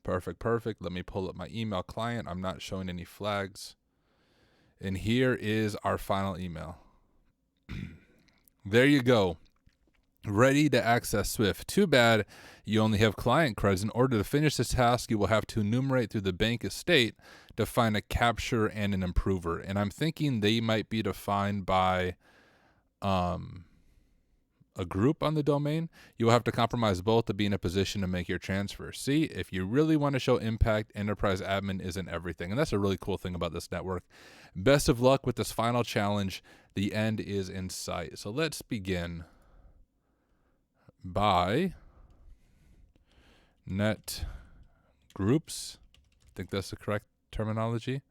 Perfect. Let me pull up my email client. I'm not showing any flags. And here is our final email. There you go. Ready to access Swift. Too bad you only have client creds. In order to finish this task, you will have to enumerate through the bank estate to find a capture and an improver. And I'm thinking they might be defined by a group on the domain. You will have to compromise both to be in a position to make your transfer. See, if you really want to show impact, enterprise admin isn't everything. And that's a really cool thing about this network. Best of luck with this final challenge. The end is in sight. So let's begin by net groups. I think that's the correct terminology.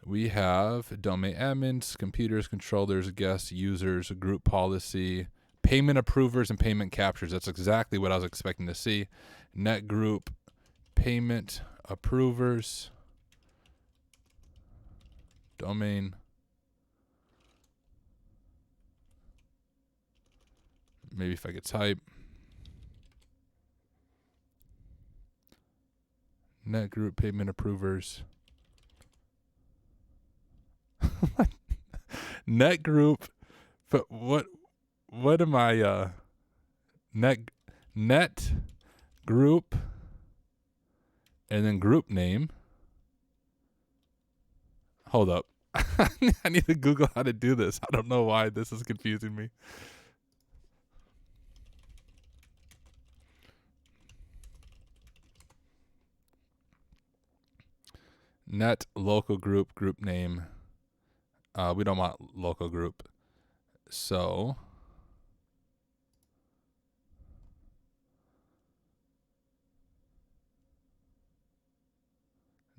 We have domain admins, computers, controllers, guests, users, group policy, payment approvers, and payment captures. That's exactly what I was expecting to see. Net group, payment approvers, domain. Maybe if I could type. Net group, payment approvers. Net group, but what am I, net group, and then group name. Hold up. I need to Google how to do this. I don't know why this is confusing me. Net local group, group name. We don't want local group. So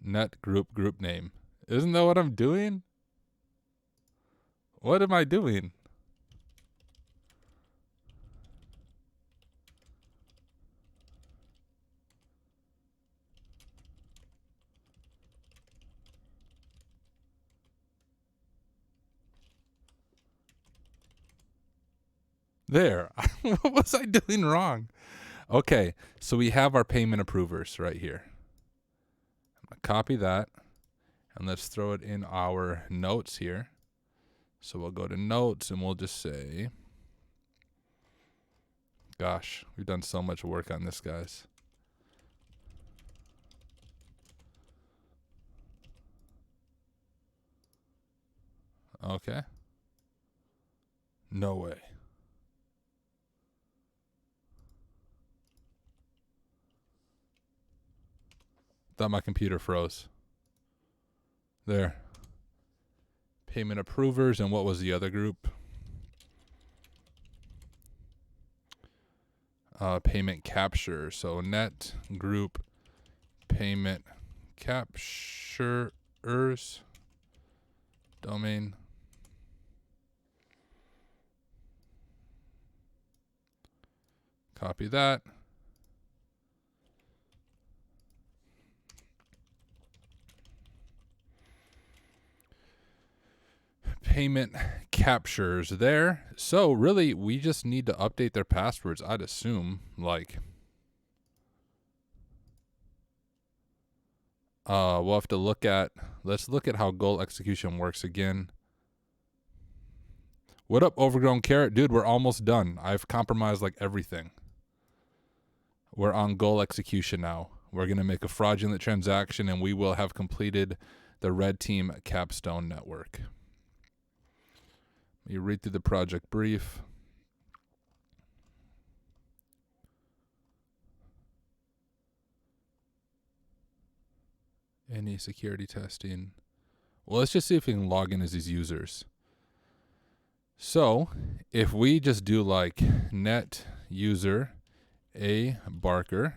net group, group name. Isn't that what I'm doing? What am I doing? There. What was I doing wrong? Okay, so we have our payment approvers right here. I'm going to copy that, and let's throw it in our notes here. So we'll go to notes, and we'll just say, gosh, we've done so much work on this, guys. Okay. No way. Thought my computer froze. There. Payment approvers, and what was the other group? Payment capture. So net group payment capturers domain. Copy that. Payment captures there. So really, we just need to update their passwords, I'd assume. Like, we'll have to look at, let's look at how goal execution works again. What up, overgrown carrot? Dude, we're almost done. I've compromised like everything. We're on goal execution now. We're going to make a fraudulent transaction, and we will have completed the Red Team Capstone network. You read through the project brief. Any security testing. Well, let's just see if we can log in as these users. So if we just do like net user A Barker,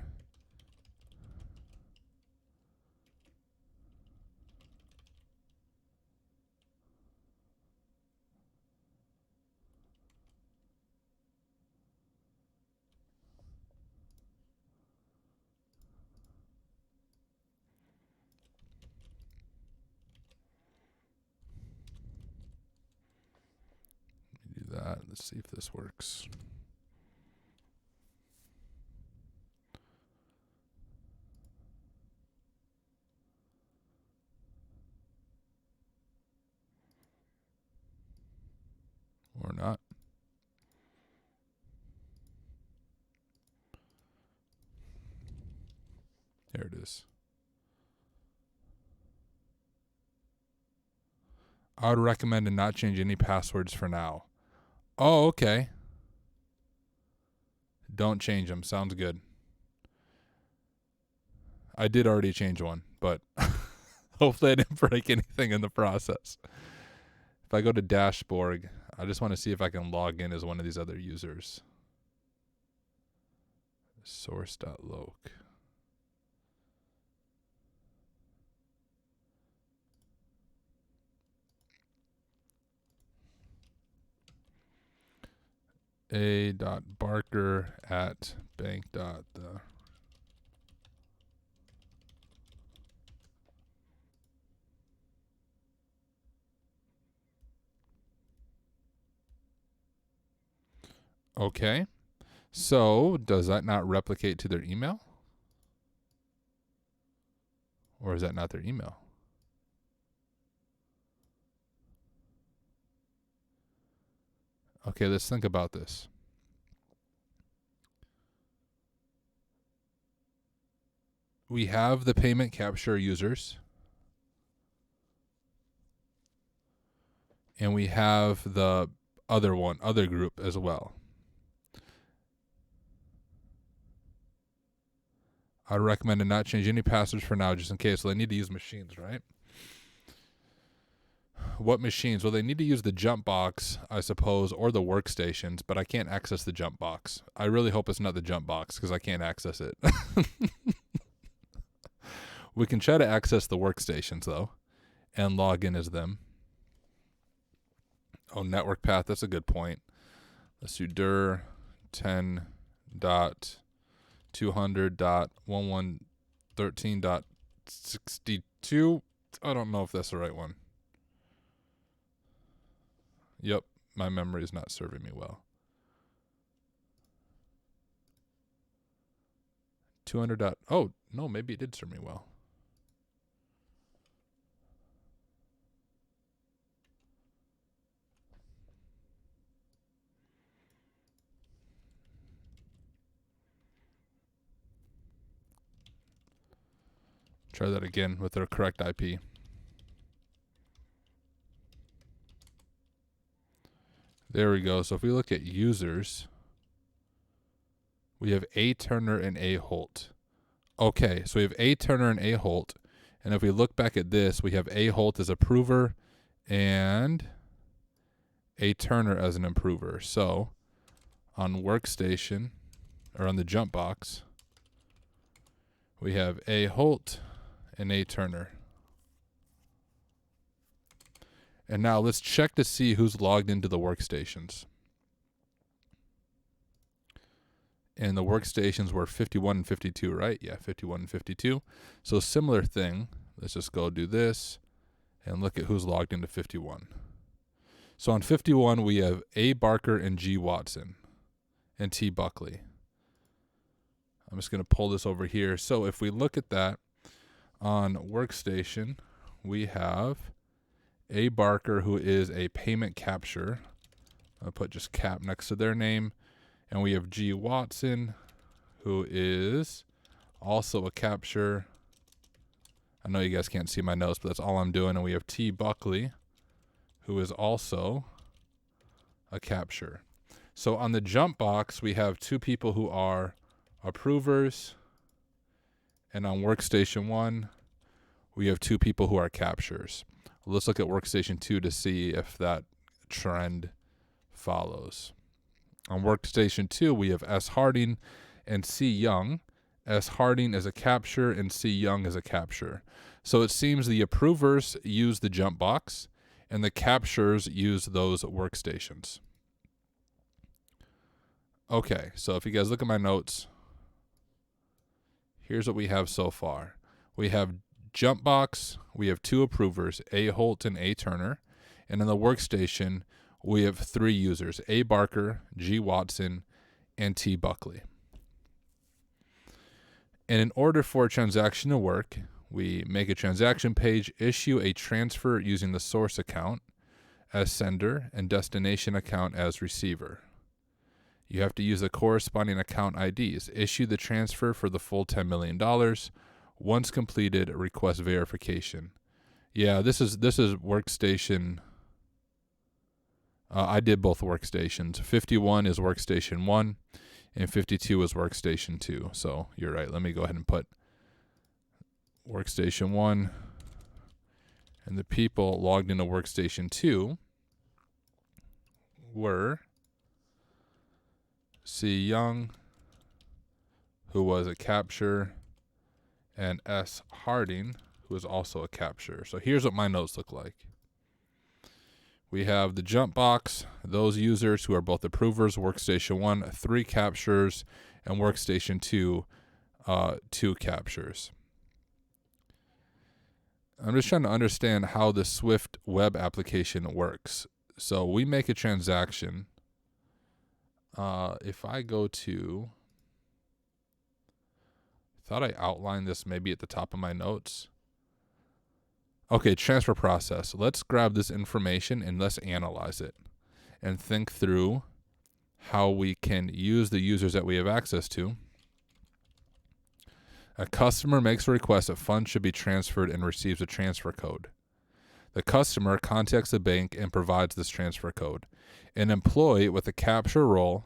Let's see if this works. Or not. There it is. I would recommend to not change any passwords for now. Oh, okay. Don't change them. Sounds good. I did already change one, but hopefully I didn't break anything in the process. If I go to dashboard, I just want to see if I can log in as one of these other users. Source.loc. a.barker@bank.the. Okay. So does that not replicate to their email? Or is that not their email? Okay, let's think about this. We have the payment capture users. And we have the other group as well. I'd recommend to not change any passwords for now just in case. So they need to use machines, right? What machines? Well, they need to use the jump box, I suppose, or the workstations, but I can't access the jump box. I really hope it's not the jump box because I can't access it. We can try to access the workstations, though, and log in as them. Oh, network path. That's a good point. Let's do dir 10.200.1113.62. I don't know if that's the right one. Yep, my memory is not serving me well. 200. Oh, no, maybe it did serve me well. Try that again with the correct IP. There we go. So if we look at users, we have A. Turner and A. Holt. Okay, so we have A. Turner and A. Holt. And if we look back at this, we have A. Holt as approver and A. Turner as an improver. So on workstation, or on the jump box, we have A. Holt and A. Turner. And now let's check to see who's logged into the workstations. And the workstations were 51 and 52, right? Yeah, 51 and 52. So similar thing. Let's just go do this and look at who's logged into 51. So on 51, we have A. Barker and G. Watson and T. Buckley. I'm just going to pull this over here. So if we look at that on workstation, we have A. Barker, who is a payment capture. I'll put just cap next to their name. And we have G. Watson, who is also a capture. I know you guys can't see my notes, but that's all I'm doing. And we have T. Buckley, who is also a capture. So on the jump box, we have two people who are approvers. And on workstation 1, we have two people who are captures. Let's look at workstation 2 to see if that trend follows. On workstation 2, we have S. Harding and C. Young. S. Harding is a capture and C. Young is a capture. So it seems the approvers use the jump box and the captures use those workstations. Okay, so if you guys look at my notes, here's what we have so far. We have jump box, we have two approvers, A. Holt and A. Turner. And in the workstation, we have 3 users, A. Barker, G. Watson, and T. Buckley. And in order for a transaction to work, we make a transaction page, issue a transfer using the source account as sender and destination account as receiver. You have to use the corresponding account IDs. Issue the transfer for the full $10 million. Once completed, request verification. Yeah, this is workstation. I did both workstations. 51 is workstation 1, and 52 is workstation 2. So you're right. Let me go ahead and put workstation 1, and the people logged into workstation 2 were C. Young, who was a capture, and S. Harding, who is also a capture. So here's what my notes look like. We have the jump box, those users who are both approvers, workstation 1, 3 captures, and workstation 2, 2 captures. I'm just trying to understand how the Swift web application works. So we make a transaction. If I go to, thought I outlined this maybe at the top of my notes. Okay, transfer process. Let's grab this information and let's analyze it and think through how we can use the users that we have access to. A customer makes a request that funds should be transferred and receives a transfer code. The customer contacts the bank and provides this transfer code. An employee with a capture role,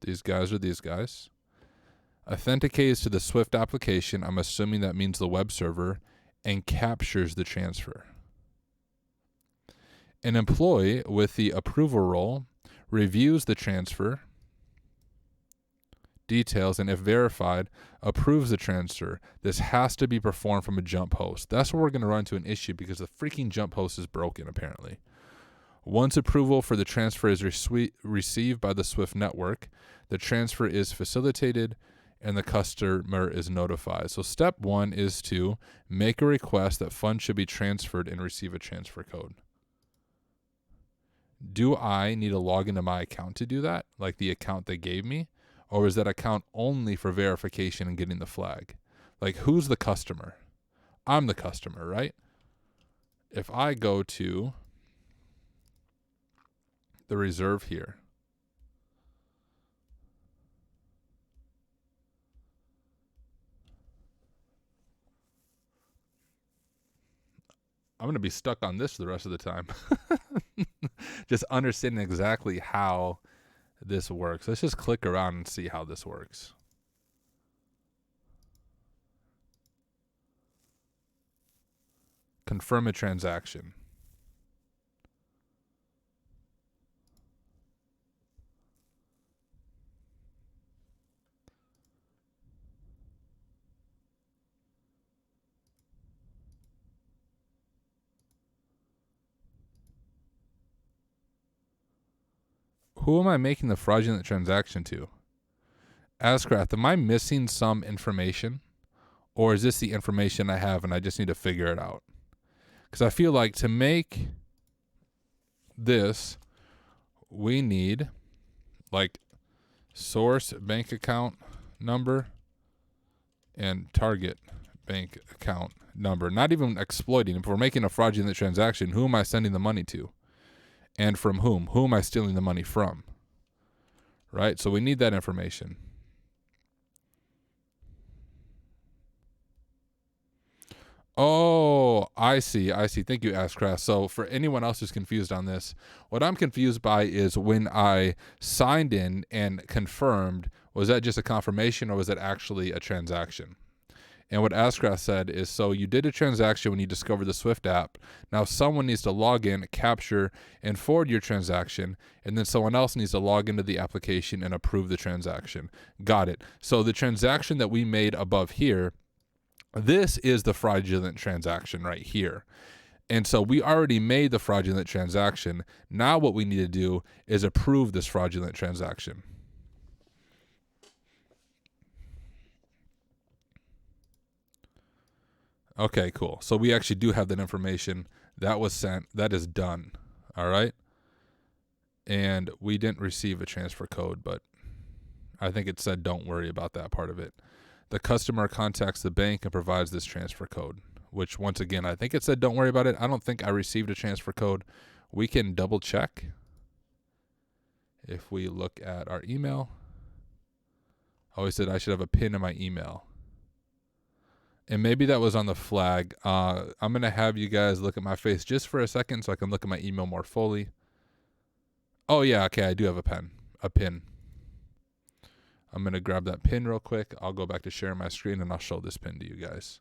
these guys are these guys, authenticates to the Swift application, I'm assuming that means the web server, and captures the transfer. An employee with the approval role reviews the transfer details, and if verified, approves the transfer. This has to be performed from a jump host. That's where we're going to run into an issue because the freaking jump host is broken, apparently. Once approval for the transfer is received by the Swift network, the transfer is facilitated and the customer is notified. So step 1 is to make a request that funds should be transferred and receive a transfer code. Do I need to log into my account to do that, like the account they gave me? Or is that account only for verification and getting the flag? Like, who's the customer? I'm the customer, right? If I go to the reserve here, I'm going to be stuck on this the rest of the time. Just understanding exactly how this works. Let's just click around and see how this works. Confirm a transaction. Who am I making the fraudulent transaction to? Ascraft, am I missing some information? Or is this the information I have and I just need to figure it out? Because I feel like to make this, we need like source bank account number and target bank account number. Not even exploiting. If we're making a fraudulent transaction, who am I sending the money to? And from whom? Who am I stealing the money from? Right? So we need that information. Oh, I see. Thank you, Ashcraft. So for anyone else who's confused on this, what I'm confused by is when I signed in and confirmed, was that just a confirmation or was that actually a transaction? And what Ashcraft said is, so you did a transaction when you discovered the Swift app. Now someone needs to log in, capture, and forward your transaction, and then someone else needs to log into the application and approve the transaction. Got it. So the transaction that we made above here, this is the fraudulent transaction right here. And so we already made the fraudulent transaction. Now what we need to do is approve this fraudulent transaction. Okay, cool. So we actually do have that information. That was sent. That is done. All right. And we didn't receive a transfer code, but I think it said don't worry about that part of it. The customer contacts the bank and provides this transfer code, which once again, I think it said don't worry about it. I don't think I received a transfer code. We can double check. If we look at our email, I always said I should have a pin in my email. And maybe that was on the flag. I'm going to have you guys look at my face just for a second so I can look at my email more fully. Oh, yeah, okay, I do have a pin. I'm going to grab that pin real quick. I'll go back to sharing my screen and I'll show this pin to you guys.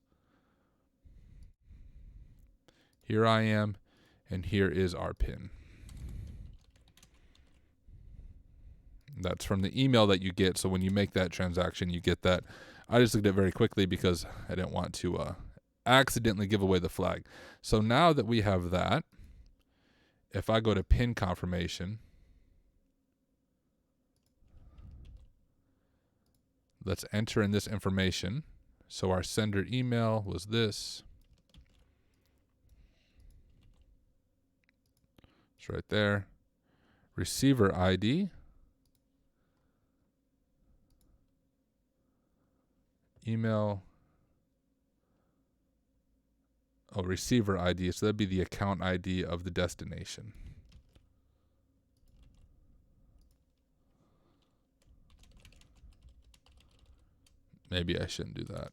Here I am, and here is our pin. That's from the email that you get. So when you make that transaction, you get that. I just looked at it very quickly because I didn't want to accidentally give away the flag. So now that we have that, if I go to pin confirmation, let's enter in this information. So our sender email was this. It's right there. Receiver ID. Email. Oh, receiver ID. So that'd be the account ID of the destination. Maybe I shouldn't do that.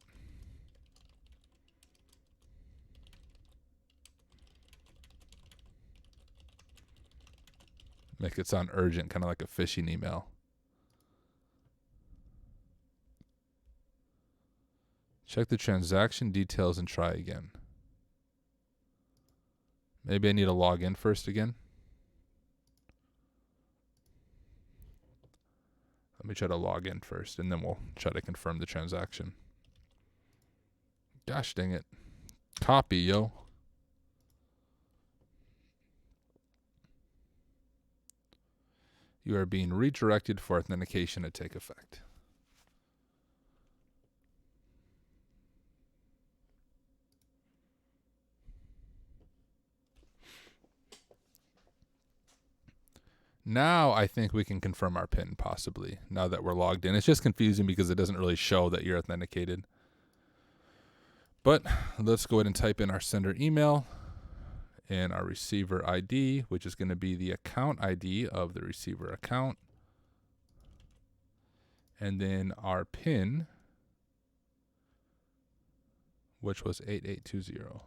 Make it sound urgent, kind of like a phishing email. Check the transaction details and try again. Maybe I need to log in first again. Let me try to log in first, and then we'll try to confirm the transaction. Gosh dang it. Copy, yo. You are being redirected for authentication to take effect. Now I think we can confirm our PIN, possibly, now that we're logged in. It's just confusing because it doesn't really show that you're authenticated. But let's go ahead and type in our sender email and our receiver ID, which is going to be the account ID of the receiver account. And then our PIN, which was 8820.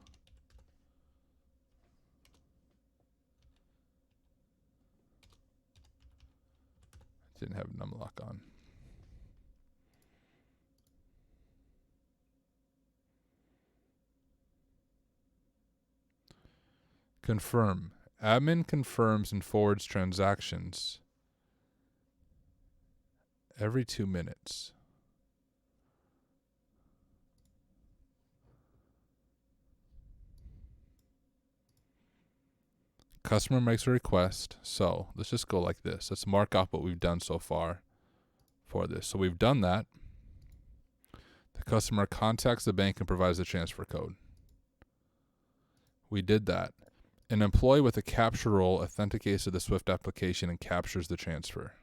Didn't have numlock on. Confirm. Admin confirms and forwards transactions every 2 minutes. Customer makes a request. So let's just go like this. Let's mark off what we've done so far for this. So we've done that. The customer contacts the bank and provides the transfer code. We did that. An employee with a capture role authenticates to the SWIFT application and captures the transfer.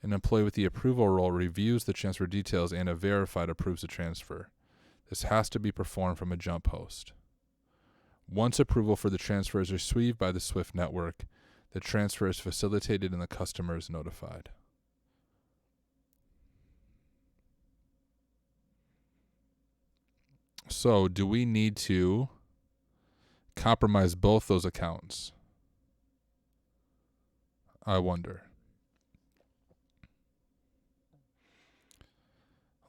An employee with the approval role reviews the transfer details and, if verified, approves the transfer. This has to be performed from a jump host. Once approval for the transfer is received by the SWIFT network, the transfer is facilitated and the customer is notified. So, do we need to compromise both those accounts? I wonder.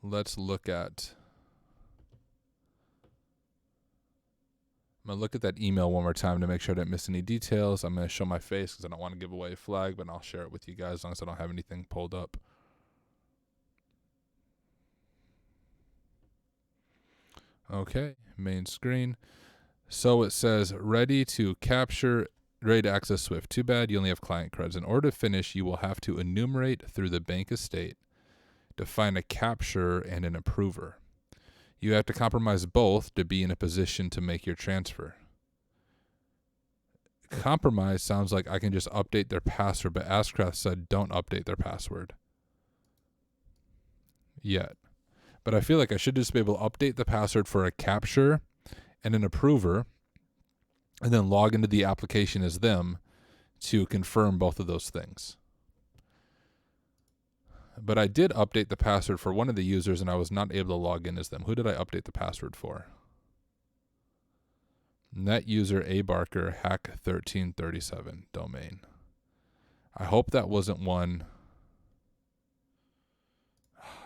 Let's look at... I'm going to look at that email one more time to make sure I didn't miss any details. I'm going to show my face because I don't want to give away a flag, but I'll share it with you guys as long as I don't have anything pulled up. Okay, main screen. So it says, ready to access SWIFT. Too bad you only have client creds. In order to finish, you will have to enumerate through the bank estate, define a capture and an approver. You have to compromise both to be in a position to make your transfer. Compromise sounds like I can just update their password, but Ascraft said don't update their password yet. But I feel like I should just be able to update the password for a capture and an approver, and then log into the application as them to confirm both of those things. But I did update the password for one of the users, and I was not able to log in as them. Who did I update the password for? Net user A Barker hack 1337 domain. I hope that wasn't one.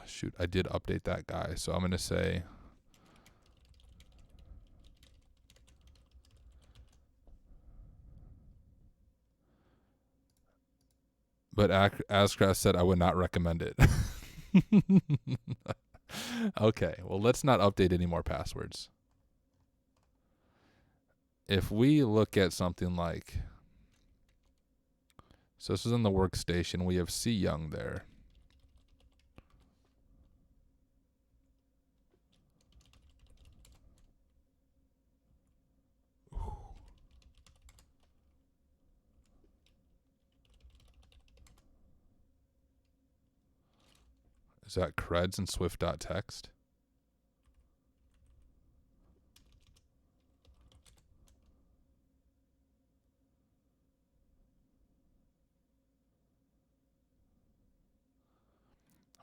Shoot, I did update that guy. So I'm going to say but Ascraft said I would not recommend it. Okay, well, let's not update any more passwords. If we look at something like, so this is in the workstation, we have C Young there. Is that creds and swift.txt?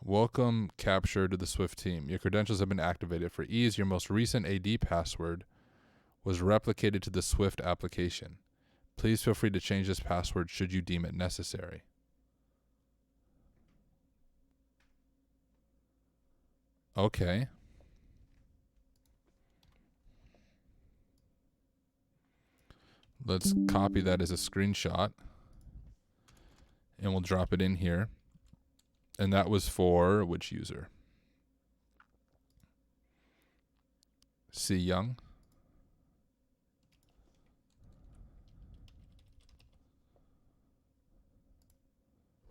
Welcome capture to the Swift team. Your credentials have been activated. For ease, your most recent AD password was replicated to the Swift application. Please feel free to change this password should you deem it necessary. Okay. Let's copy that as a screenshot, and we'll drop it in here. And that was for which user? C Young.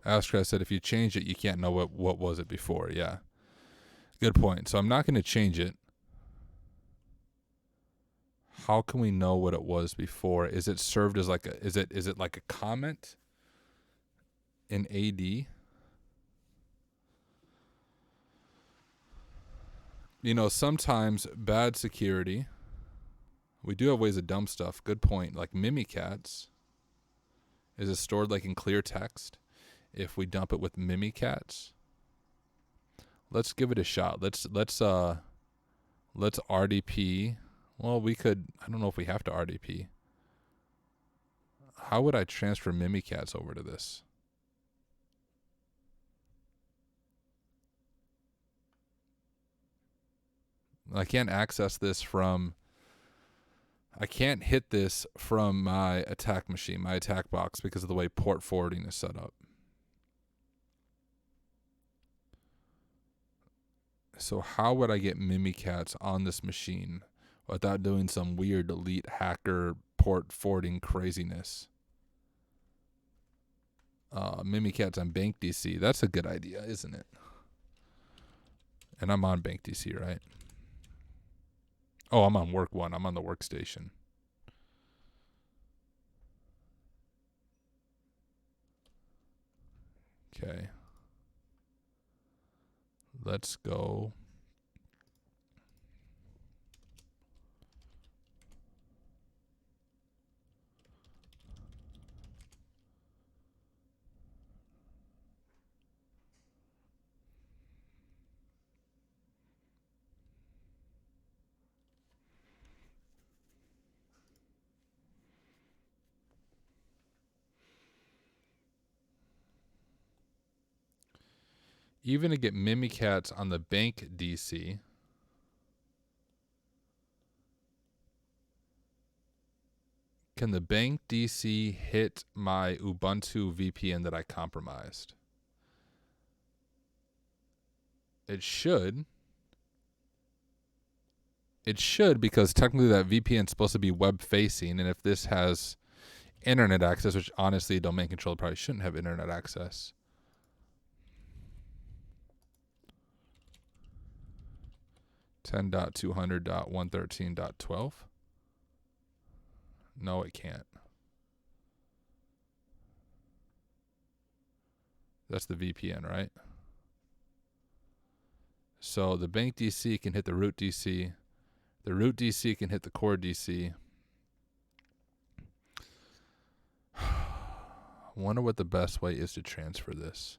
Astra said if you change it, you can't know what was it before. Yeah. Good point. So I'm not going to change it. How can we know what it was before? Is it served as like a is it like a comment in AD? You know, sometimes bad security. We do have ways to dump stuff. Good point. Like Mimikatz. Is it stored like in clear text? If we dump it with Mimikatz, let's give it a shot. Let's RDP. Well, we could. I don't know if we have to RDP. How would I transfer Mimikatz over to this? I can't access this from. I can't hit this from my attack machine, my attack box, because of the way port forwarding is set up. So how would I get Mimikatz on this machine without doing some weird elite hacker port forwarding craziness? Mimikatz on BankDC. That's a good idea, isn't it? And I'm on BankDC, right? Oh, I'm on work one. I'm on the workstation. Okay. Let's go. Even to get Mimikatz on the BankDC, can the BankDC hit my Ubuntu VPN that I compromised? It should. It should, because technically that VPN is supposed to be web facing, and if this has internet access, which honestly a domain controller probably shouldn't have internet access. .200.113.12. No, it can't. That's the VPN, right? So the bank DC can hit the root DC. The root DC can hit the core DC. Wonder what the best way is to transfer this.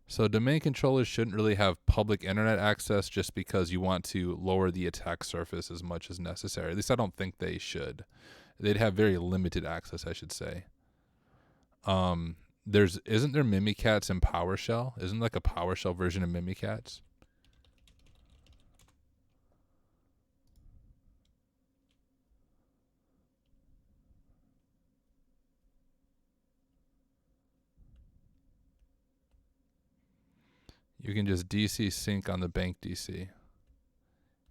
So domain controllers shouldn't really have public internet access just because you want to lower the attack surface as much as necessary. At least I don't think they should. They'd have very limited access, I should say. Isn't there Mimikatz in PowerShell? Isn't like a PowerShell version of Mimikatz? You can just DC sync on the bank DC.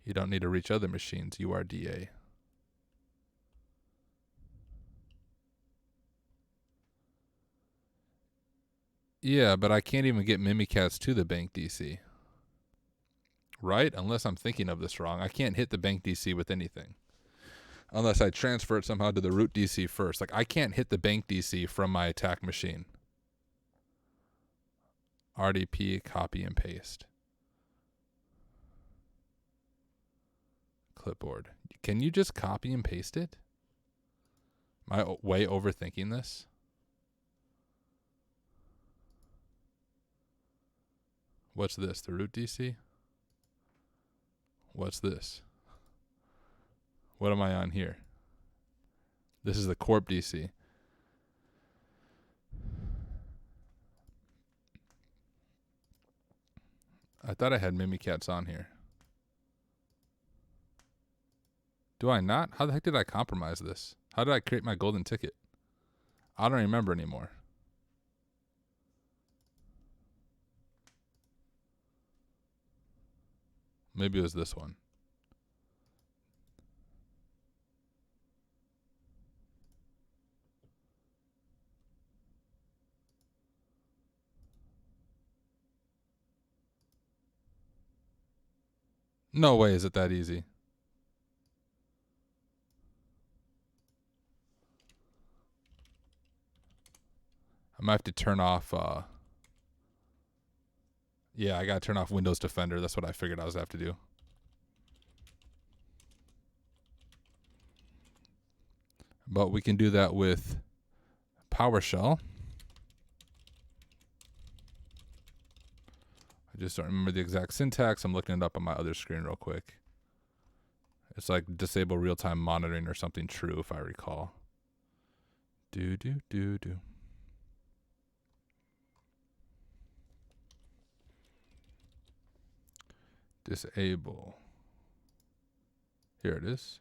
You don't need to reach other machines, URDA. Yeah, but I can't even get Mimikatz to the bank DC. Right? Unless I'm thinking of this wrong. I can't hit the bank DC with anything. Unless I transfer it somehow to the root DC first. Like, I can't hit the bank DC from my attack machine. RDP, copy and paste. Clipboard. Can you just copy and paste it? Am I way overthinking this? What's this? The root DC? What's this? What am I on here? This is the corp DC. I thought I had Mimikatz on here. Do I not? How the heck did I compromise this? How did I create my golden ticket? I don't remember anymore. Maybe it was this one. No way is it that easy. I might have to turn off, yeah, I gotta turn off Windows Defender. That's what I figured I was gonna have to do. But we can do that with PowerShell. I just don't remember the exact syntax. I'm looking it up on my other screen real quick. It's like disable real-time monitoring or something true, if I recall. Do. Disable. Here it is.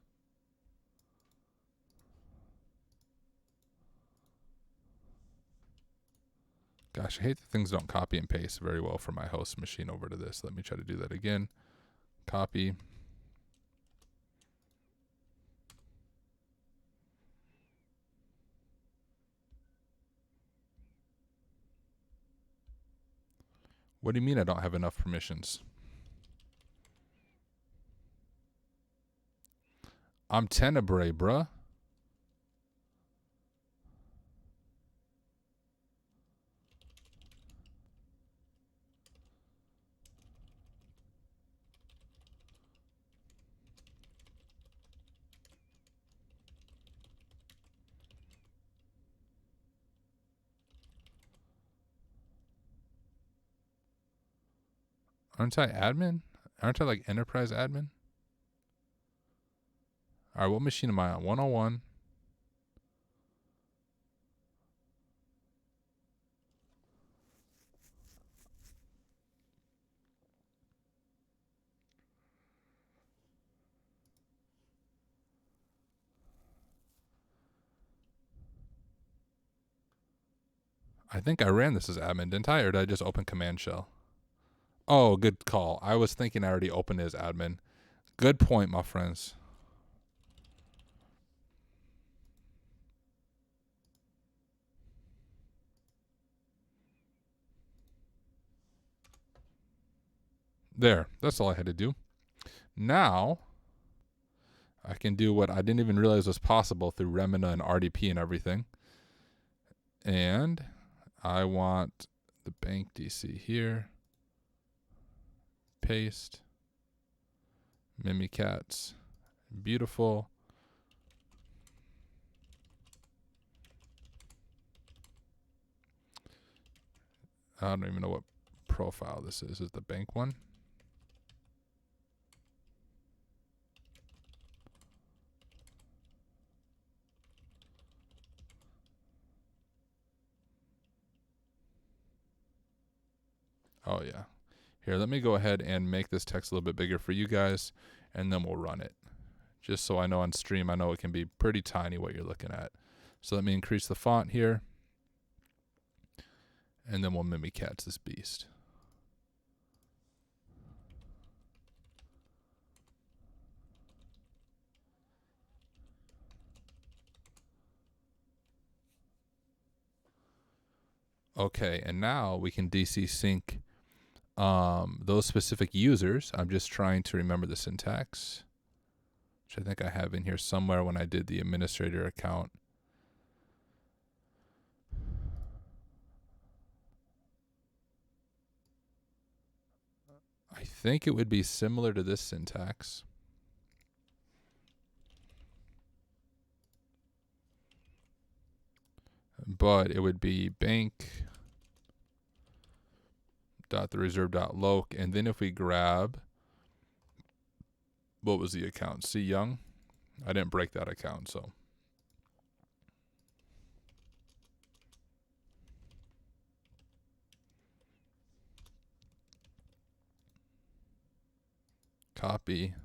Gosh, I hate that things don't copy and paste very well from my host machine over to this. Let me try to do that again. Copy. What do you mean I don't have enough permissions? I'm Tenebrae, bruh. Aren't I admin? Aren't I like enterprise admin? All right, what machine am I on? 101. I think I ran this as admin, didn't I? Or did I just open command shell? Oh, good call. I was thinking I already opened it as admin. Good point, my friends. There. That's all I had to do. Now, I can do what I didn't even realize was possible through Remina and RDP and everything. And I want the BankDC here. Paste. Mimikatz. Beautiful. I don't even know what profile this is. Is it the bank one? Oh, yeah. Here, let me go ahead and make this text a little bit bigger for you guys, and then we'll run it. Just so I know on stream, I know it can be pretty tiny what you're looking at. So let me increase the font here, and then we'll mimikatz this beast. Okay, and now we can DC sync those specific users. I'm just trying to remember the syntax, which I think I have in here somewhere when I did the administrator account. I think it would be similar to this syntax. But it would be bank.thereserve.loc, and then if we grab, what was the account? C Young? I didn't break that account, so. Copy.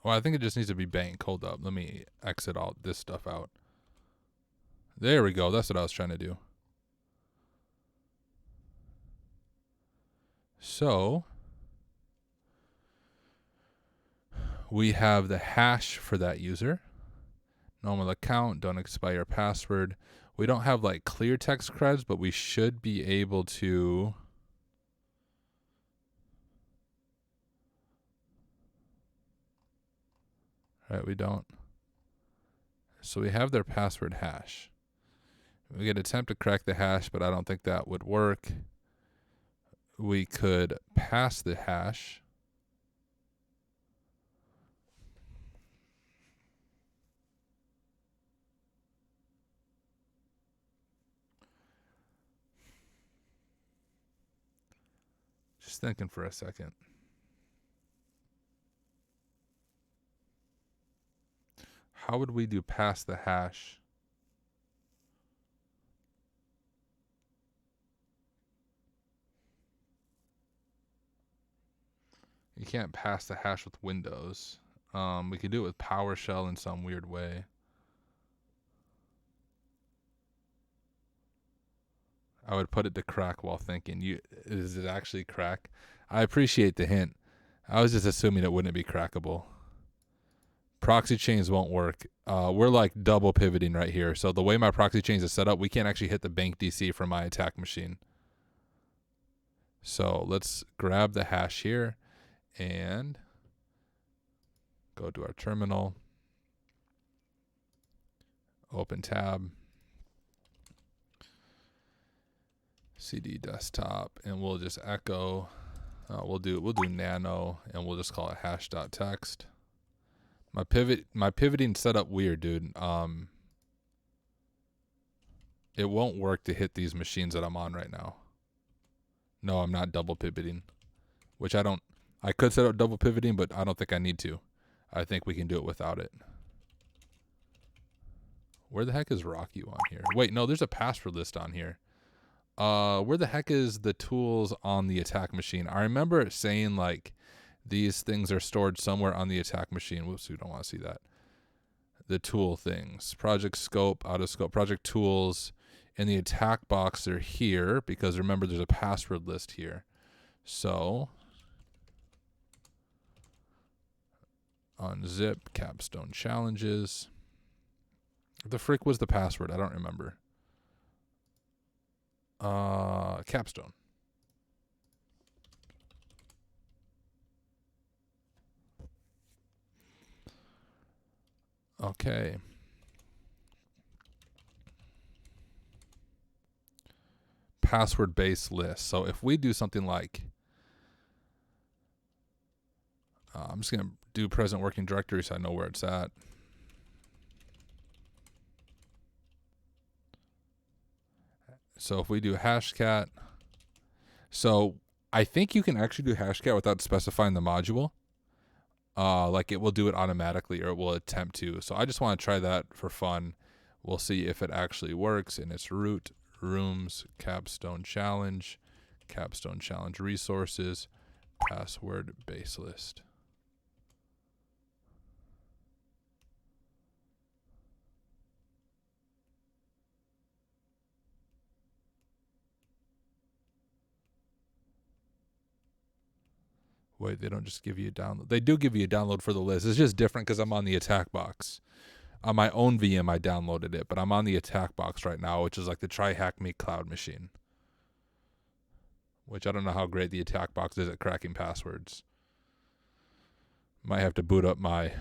Well, I think it just needs to be bank. Hold up. Let me exit all this stuff out. There we go. That's what I was trying to do. So we have the hash for that user. Normal account, don't expire password. We don't have like clear text creds, but we should be able to. Right, we don't. So we have their password hash. We could attempt to crack the hash, but I don't think that would work. We could pass the hash. Just thinking for a second. How would we do pass the hash? You can't pass the hash with Windows. We could do it with PowerShell in some weird way. I would put it to crack while thinking. Is it actually crack? I appreciate the hint. I was just assuming it wouldn't be crackable. Proxy chains won't work. We're like double pivoting right here. So the way my proxy chains is set up, we can't actually hit the BankDC from my attack machine. So let's grab the hash here and go to our terminal. Open tab. CD desktop, and we'll just echo. We'll do nano, and we'll just call it hash.text. My pivoting set up weird, dude. It won't work to hit these machines that I'm on right now. No, I'm not double pivoting, which I could set up double pivoting, but I don't think I need to. I think we can do it without it. Where the heck is Rocky on here? Wait, no, there's a password list on here. Where the heck is the tools on the attack machine? I remember it saying like these things are stored somewhere on the attack machine. Whoops, we don't want to see that. The tool things. Project scope, auto scope, project tools. In the attack box, they're here because remember there's a password list here. So unzip capstone challenges. The frick was the password? I don't remember. Capstone. Okay. Password based list. So if we do something like, I'm just going to do present working directory so I know where it's at. So if we do hashcat, so I think you can actually do hashcat without specifying the module. Like it will do it automatically, or it will attempt to. So I just want to try that for fun. We'll see if it actually works. And it's root rooms capstone challenge resources password base list. Wait, they don't just give you a download. They do give you a download for the list. It's just different because I'm on the attack box. On my own VM, I downloaded it, but I'm on the attack box right now, which is like the TryHackMe cloud machine. Which I don't know how great the attack box is at cracking passwords. Might have to boot up my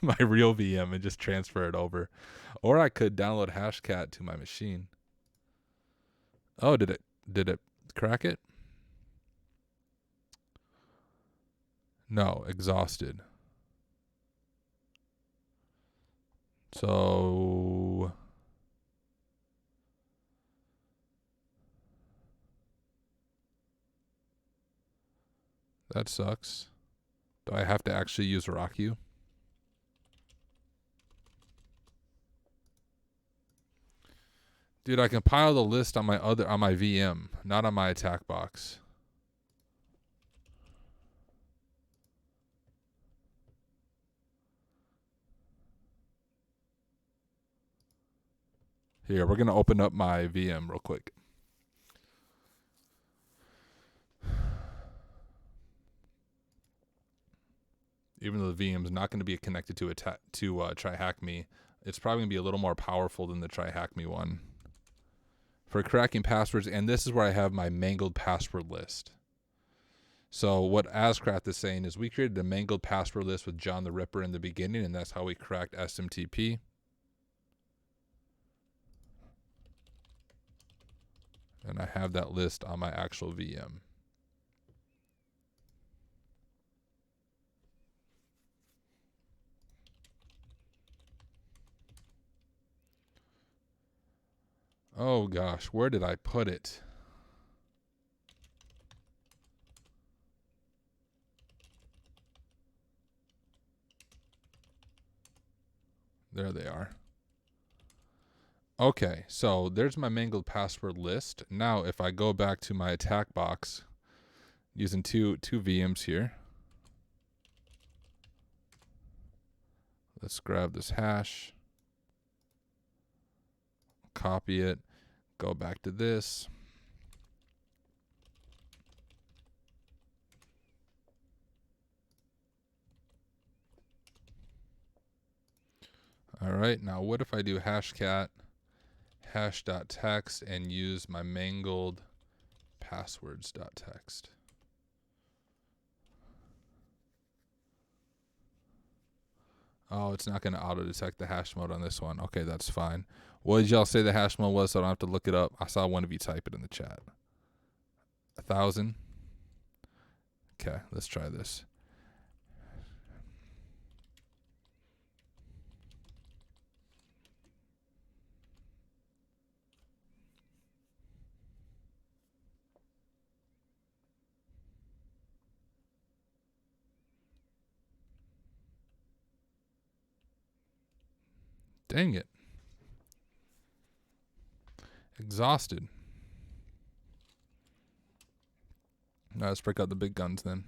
my real VM and just transfer it over. Or I could download hashcat to my machine. Oh, did it crack it? No, exhausted. So that sucks. Do I have to actually use RockU? Dude, I compile the list on my VM, not on my attack box. Here, we're gonna open up my VM real quick. Even though the VM is not going to be connected to TryHackMe, it's probably going to be a little more powerful than the TryHackMe one for cracking passwords. And this is where I have my mangled password list. So what Ascraft is saying is we created a mangled password list with John the Ripper in the beginning, and that's how we cracked SMTP. And I have that list on my actual VM. Oh gosh, where did I put it? There they are. Okay, so there's my mangled password list. Now, if I go back to my attack box using two VMs here, let's grab this hash, copy it, go back to this. All right, now what if I do hashcat hash.text and use my mangled passwords.txt? Oh, it's not going to auto-detect the hash mode on this one. Okay, that's fine. What did y'all say the hash mode was so I don't have to look it up? I saw one of you type it in the chat. 1,000? Okay, let's try this. Dang it. Exhausted. Now let's break out the big guns then.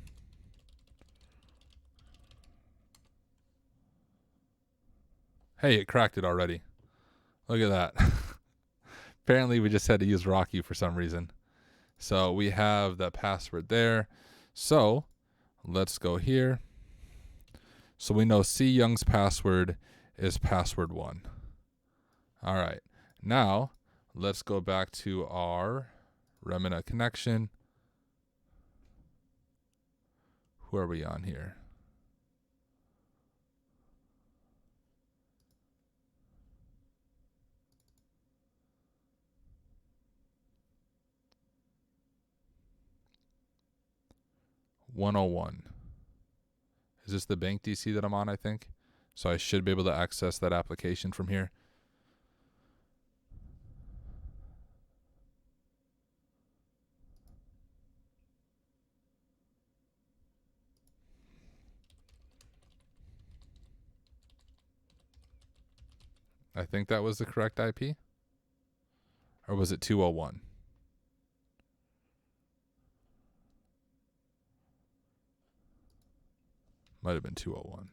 Hey, it cracked it already. Look at that. Apparently we just had to use RockU for some reason. So we have the password there. So let's go here. So we know C. Young's password is password 1. All right. Now Let's go back to our remnant connection. Who are we on here? (101). Is this the BankDC that I'm on, I think? So I should be able to access that application from here. I think that was the correct IP. Or was it 201? Might have been 201.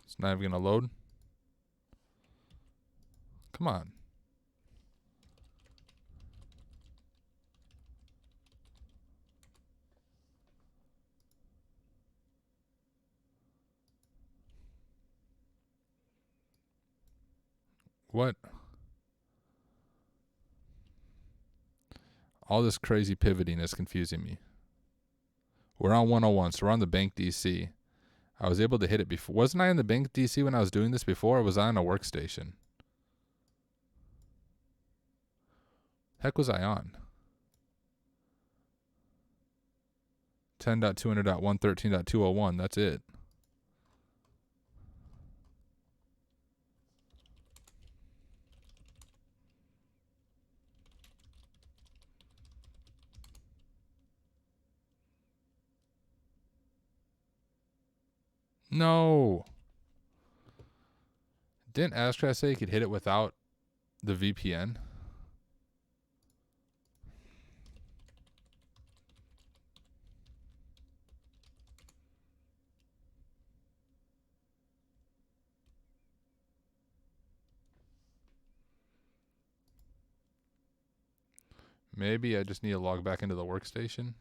It's not even going to load. Come on. What? All this crazy pivoting is confusing me. We're on 101, so we're on the BankDC. I was able to hit it before. Wasn't I in the BankDC when I was doing this before, or was I on a workstation? Heck was I on? 10.200.113.201, that's it. No. Didn't Astras say you could hit it without the VPN? Maybe I just need to log back into the workstation.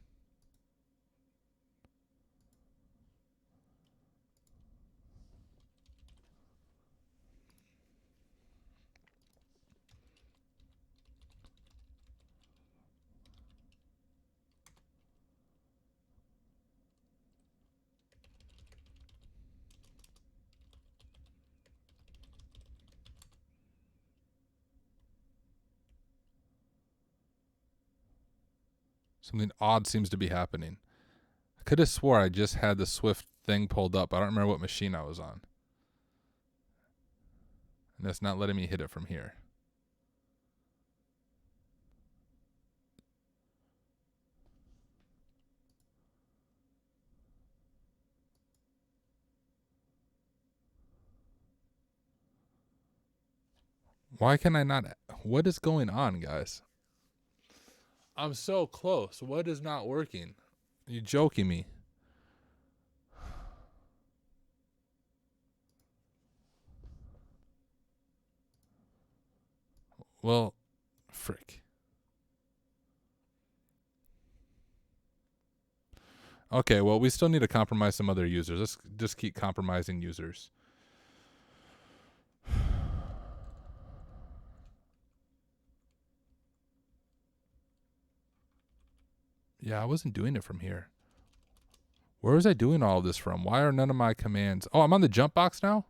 Something odd seems to be happening. I could have swore I just had the Swift thing pulled up. I don't remember what machine I was on. And it's not letting me hit it from here. Why can I not? What is going on, guys? I'm so close. What is not working? Are you joking me? Well, frick. Okay, well, we still need to compromise some other users. Let's just keep compromising users. Yeah, I wasn't doing it from here. Where was I doing all of this from? Why are none of my commands? Oh, I'm on the jump box now?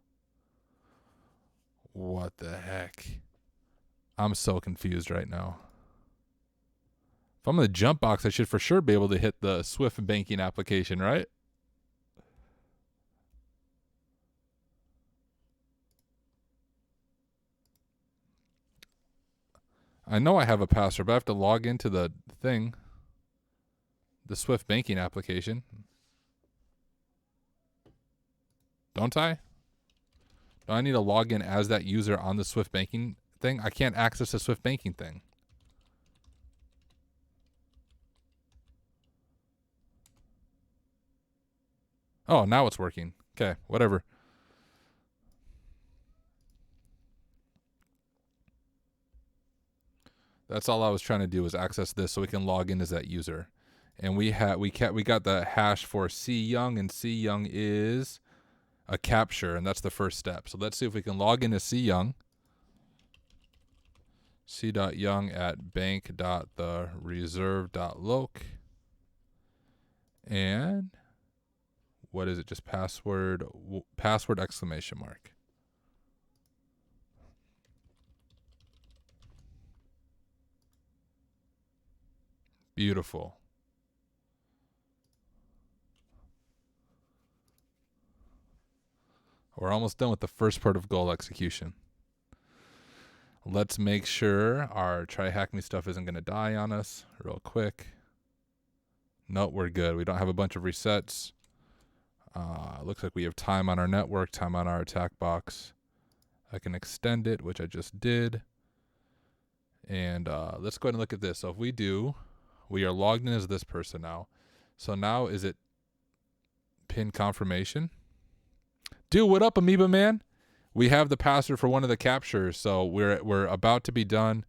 What the heck? I'm so confused right now. If I'm in the jump box, I should for sure be able to hit the Swift banking application, right? I know I have a password, but I have to log into the thing. The Swift banking application. Don't I? Do I need to log in as that user on the Swift banking thing? I can't access the Swift banking thing. Oh, now it's working. Okay, whatever. That's all I was trying to do, was access this so we can log in as that user. And we got the hash for C Young, and C Young is a capture, and that's the first step. So let's see if we can log in as C Young. C.Young at bank.thereserve.loc. And what is it? Just password exclamation mark. Beautiful. We're almost done with the first part of goal execution. Let's make sure our TryHackMe stuff isn't going to die on us real quick. Nope, we're good. We don't have a bunch of resets. Looks like we have time on our network, time on our attack box. I can extend it, which I just did. And let's go ahead and look at this. So if we do, we are logged in as this person now. So now is it pin confirmation? Dude, what up, Amoeba Man? We have the password for one of the captures, so we're about to be done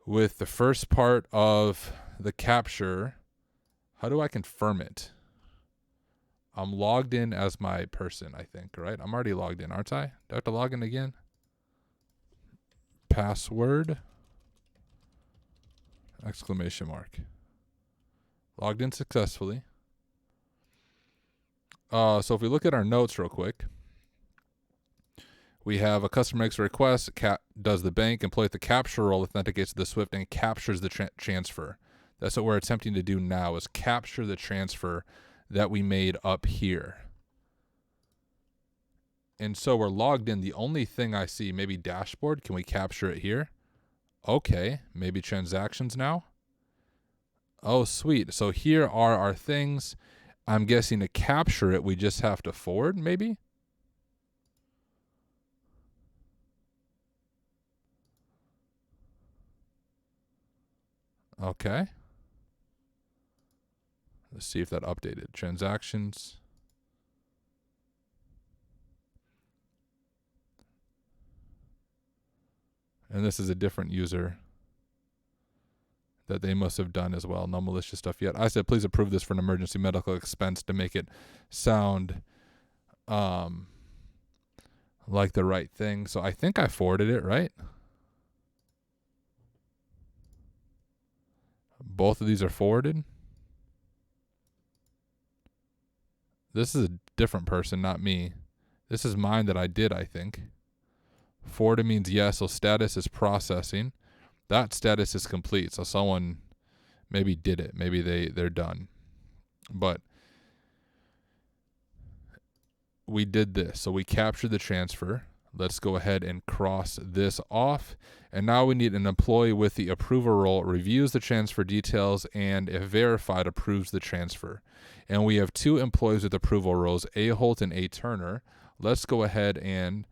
with the first part of the capture. How do I confirm it? I'm logged in as my person, I think, right? I'm already logged in, aren't I? Do I have to log in again? Password exclamation mark. Logged in successfully. So if we look at our notes real quick, we have a customer makes a request, does the bank, employee at the capture role authenticates to the SWIFT and captures the transfer. That's what we're attempting to do now, is capture the transfer that we made up here. And so we're logged in. The only thing I see, maybe dashboard, can we capture it here? Okay, maybe transactions now. Oh, sweet. So here are our things. I'm guessing to capture it, we just have to forward, maybe? Okay. Let's see if that updated. Transactions. And this is a different user that they must have done as well. No malicious stuff yet. I said, please approve this for an emergency medical expense to make it sound like the right thing. So I think I forwarded it, right? Both of these are forwarded. This is a different person, not me. This is mine that I did, I think. Forwarded means yes, so status is processing. That status is complete, so someone maybe did it. Maybe they're done. But we did this. So we captured the transfer. Let's go ahead and cross this off. And now we need an employee with the approval role, reviews the transfer details, and if verified, approves the transfer. And we have two employees with approval roles, A. Holt and A. Turner. Let's go ahead and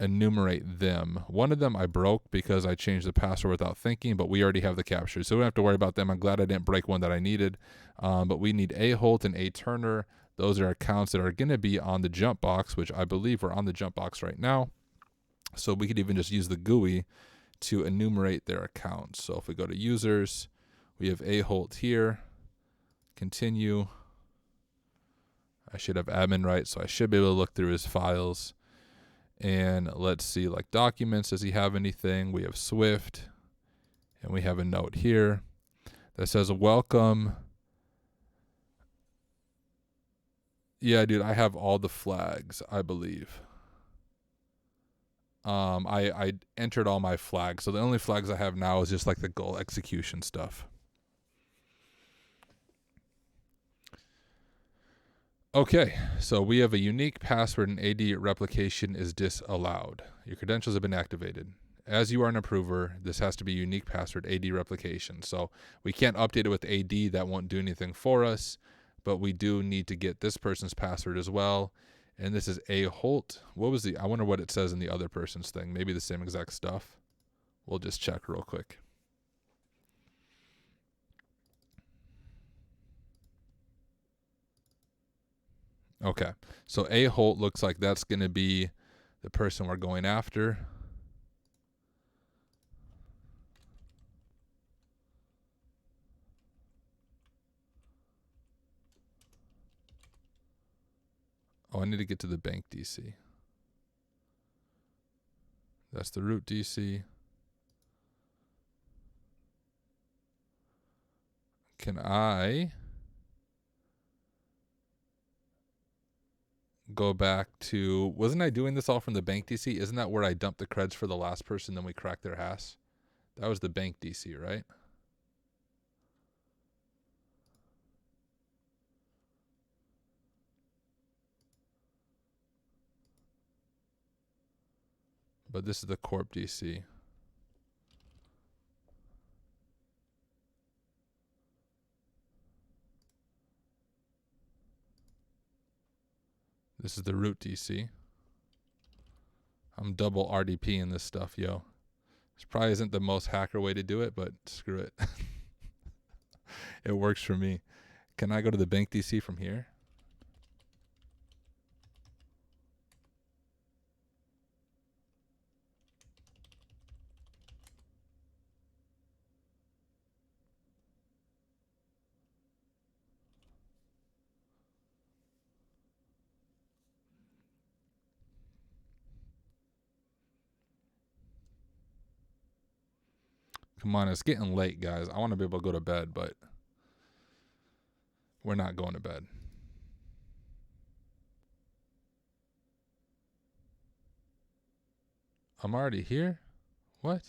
enumerate them. One of them I broke because I changed the password without thinking, but we already have the capture, so we don't have to worry about them. I'm glad I didn't break one that I needed. But we need A. Holt and A. Turner. Those are accounts that are going to be on the jump box, which I believe are on the jump box right now. So we could even just use the GUI to enumerate their accounts. So if we go to users, we have A. Holt here. Continue. I should have admin right, so I should be able to look through his files. And let's see, like documents, does he have anything? We have Swift. And we have a note here that says, welcome. Yeah, dude, I have all the flags, I believe. I entered all my flags. So the only flags I have now is just like the goal execution stuff. Okay, so we have a unique password and AD replication is disallowed. Your credentials have been activated. As you are an approver, this has to be unique password AD replication. So we can't update it with AD. That won't do anything for us, but we do need to get this person's password as well. And this is A. Holt. I wonder what it says in the other person's thing. Maybe the same exact stuff. We'll just check real quick. Okay, so A. Holt looks like that's going to be the person we're going after. Oh, I need to get to the bank DC. That's the root DC. Can I go back to, wasn't I doing this all from the bank DC? Isn't that where I dumped the creds for the last person, then we cracked their hash? That was the bank DC, right? But this is the corp DC. This is the root DC. I'm double RDP in this stuff, yo. This probably isn't the most hacker way to do it, but screw it. It works for me. Can I go to the bank DC from here? Come on, it's getting late, guys. I want to be able to go to bed, but we're not going to bed. I'm already here? What?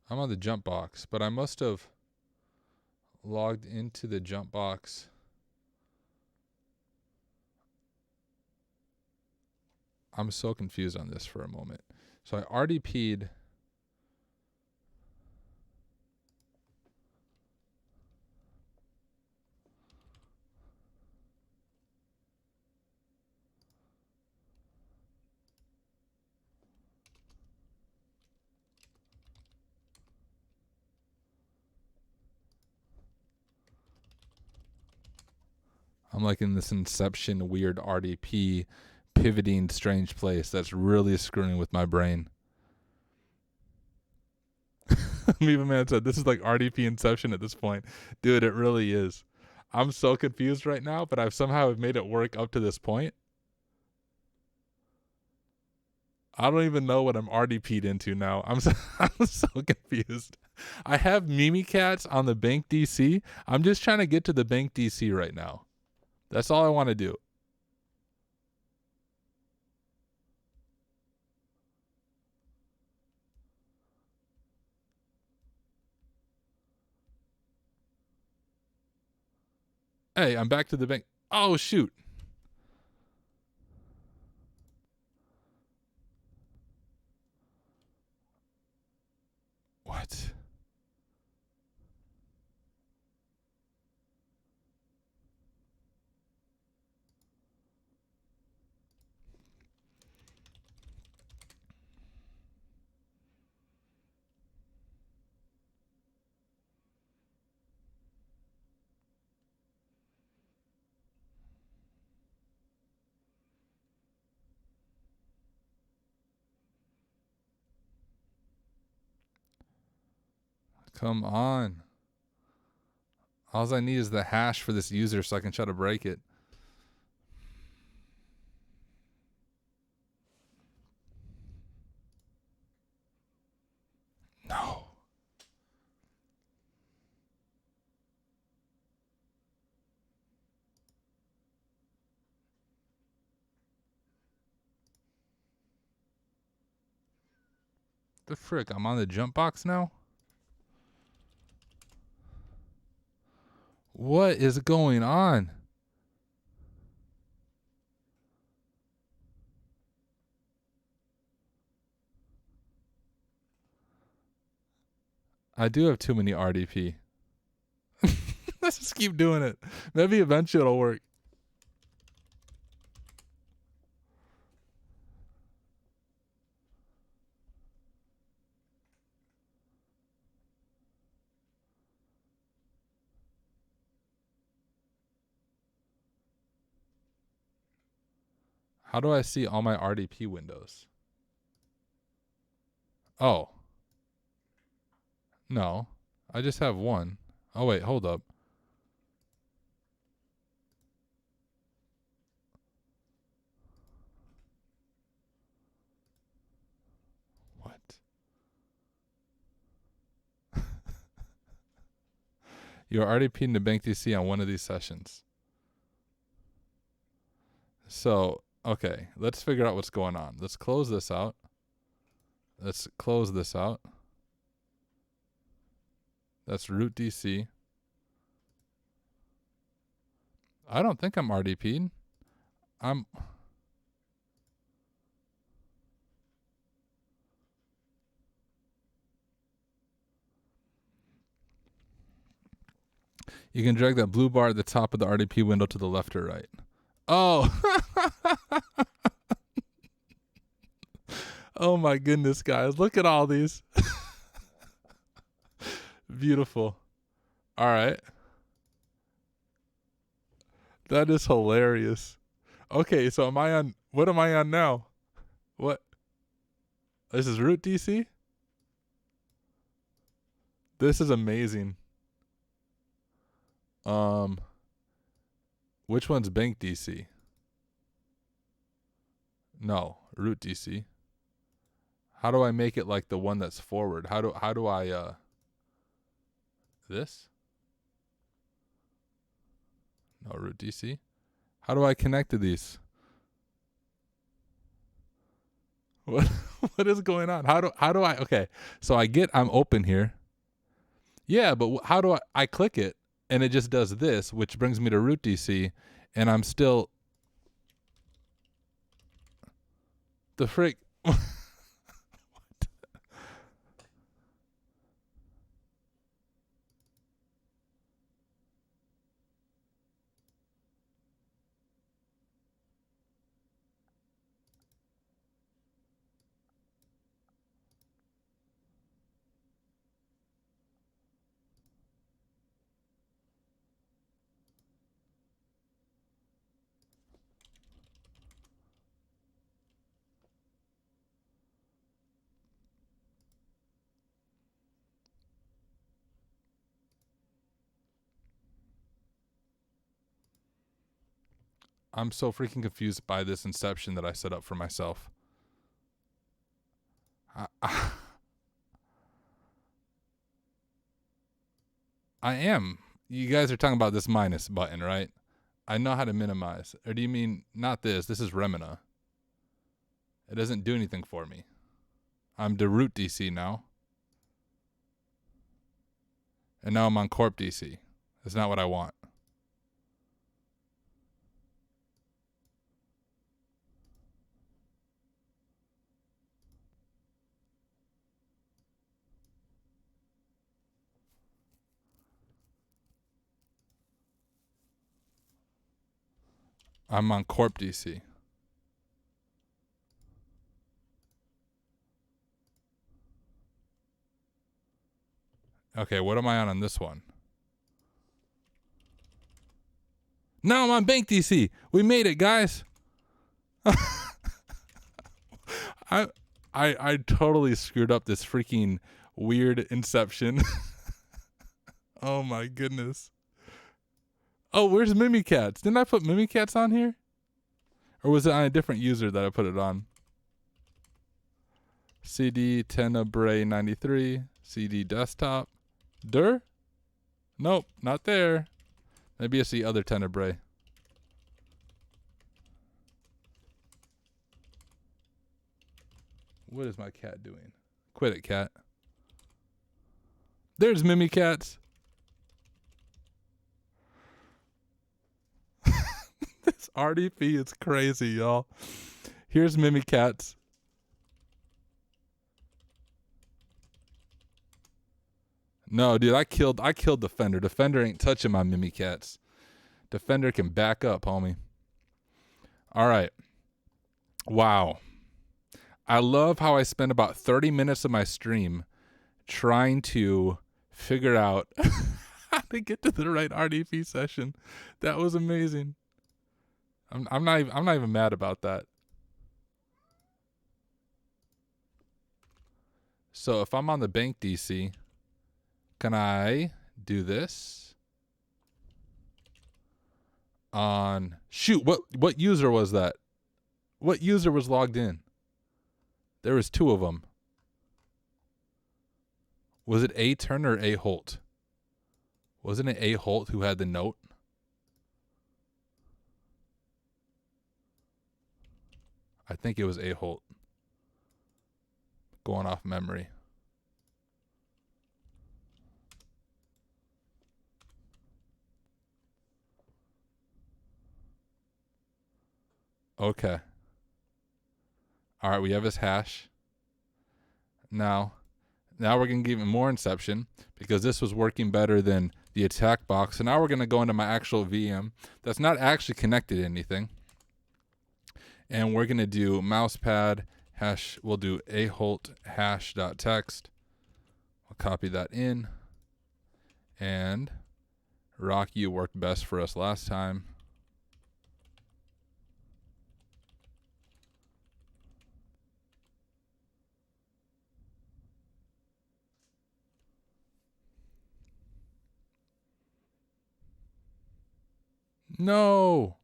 I'm on the jump box, but I must have logged into the jump box. I'm so confused on this for a moment. So I RDP'd. I'm like in this Inception weird RDP pivoting strange place that's really screwing with my brain. Meva Man said, this is like RDP Inception at this point. Dude, it really is. I'm so confused right now, but I've somehow made it work up to this point. I don't even know what I'm RDP'd into now. I'm so confused. I have Mimikatz on the Bank DC. I'm just trying to get to the Bank DC right now. That's all I want to do. Hey, I'm back to the bank. Oh, shoot. What? Come on. All I need is the hash for this user so I can try to break it. No. The frick? I'm on the jump box now? What is going on? I do have too many RDP. Let's just keep doing it. Maybe eventually it'll work. How do I see all my RDP windows? Oh. No. I just have one. Oh, wait. Hold up. You're RDP'd into BankDC on one of these sessions. So, okay, let's figure out what's going on. Let's close this out. Let's close this out. That's root DC. I don't think I'm RDP'd. You can drag that blue bar at the top of the RDP window to the left or right. Oh. Oh my goodness, guys. Look at all these. Beautiful. All right. That is hilarious. Okay, so what am I on now? What? This is root DC? This is amazing. Which one's Bank DC? No, root DC. How do I make it like the one that's forward? How do I this? No, root DC. How do I connect to these? What is going on? How do I okay, so I'm open here. Yeah, but how do I click it and it just does this, which brings me to root DC, and I'm still the frick. What? I'm so freaking confused by this inception that I set up for myself. I am. You guys are talking about this minus button, right? I know how to minimize. Or do you mean not this? This is Remina. It doesn't do anything for me. I'm to root DC now. And now I'm on corp DC. That's not what I want. I'm on corp DC. Okay, what am I on this one? No, I'm on Bank DC. We made it, guys. I totally screwed up this freaking weird inception. Oh my goodness. Oh, where's Mimikatz? Didn't I put Mimikatz on here? Or was it on a different user that I put it on? CD Tenebrae 93, CD desktop. Nope, not there. Maybe it's the other Tenebrae. What is my cat doing? Quit it, cat. There's Mimikatz. This RDP is crazy, y'all. Here's Mimikatz. No, dude, I killed Defender. Defender ain't touching my Mimikatz. Defender can back up, homie. All right. Wow. I love how I spent about 30 minutes of my stream trying to figure out how to get to the right RDP session. That was amazing. I'm not even mad about that. So if I'm on the Bank DC, can I do this? Shoot, what user was that? What user was logged in? There was two of them. Was it A Turner or A Holt? Wasn't it A. Holt who had the note? I think it was A. Holt. Going off memory. Okay. All right, we have his hash. Now we're going to give him more inception because this was working better than the attack box. So now we're going to go into my actual VM that's not actually connected to anything. And we're going to do mousepad hash. We'll do aholt hash.text. I'll copy that in. And Rocky worked best for us last time. No.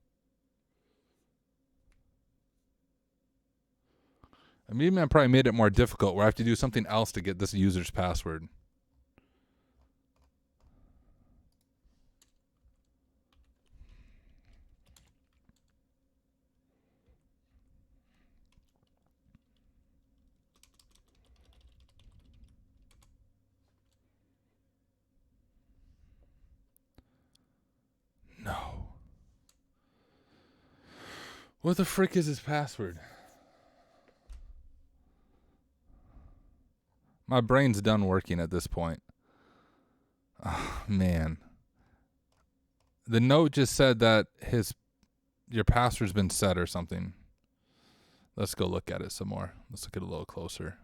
I mean, I probably made it more difficult where I have to do something else to get this user's password. No. What the frick is his password? My brain's done working at this point. Oh, man. The note just said that your password's been set or something. Let's go look at it some more. Let's look at it a little closer.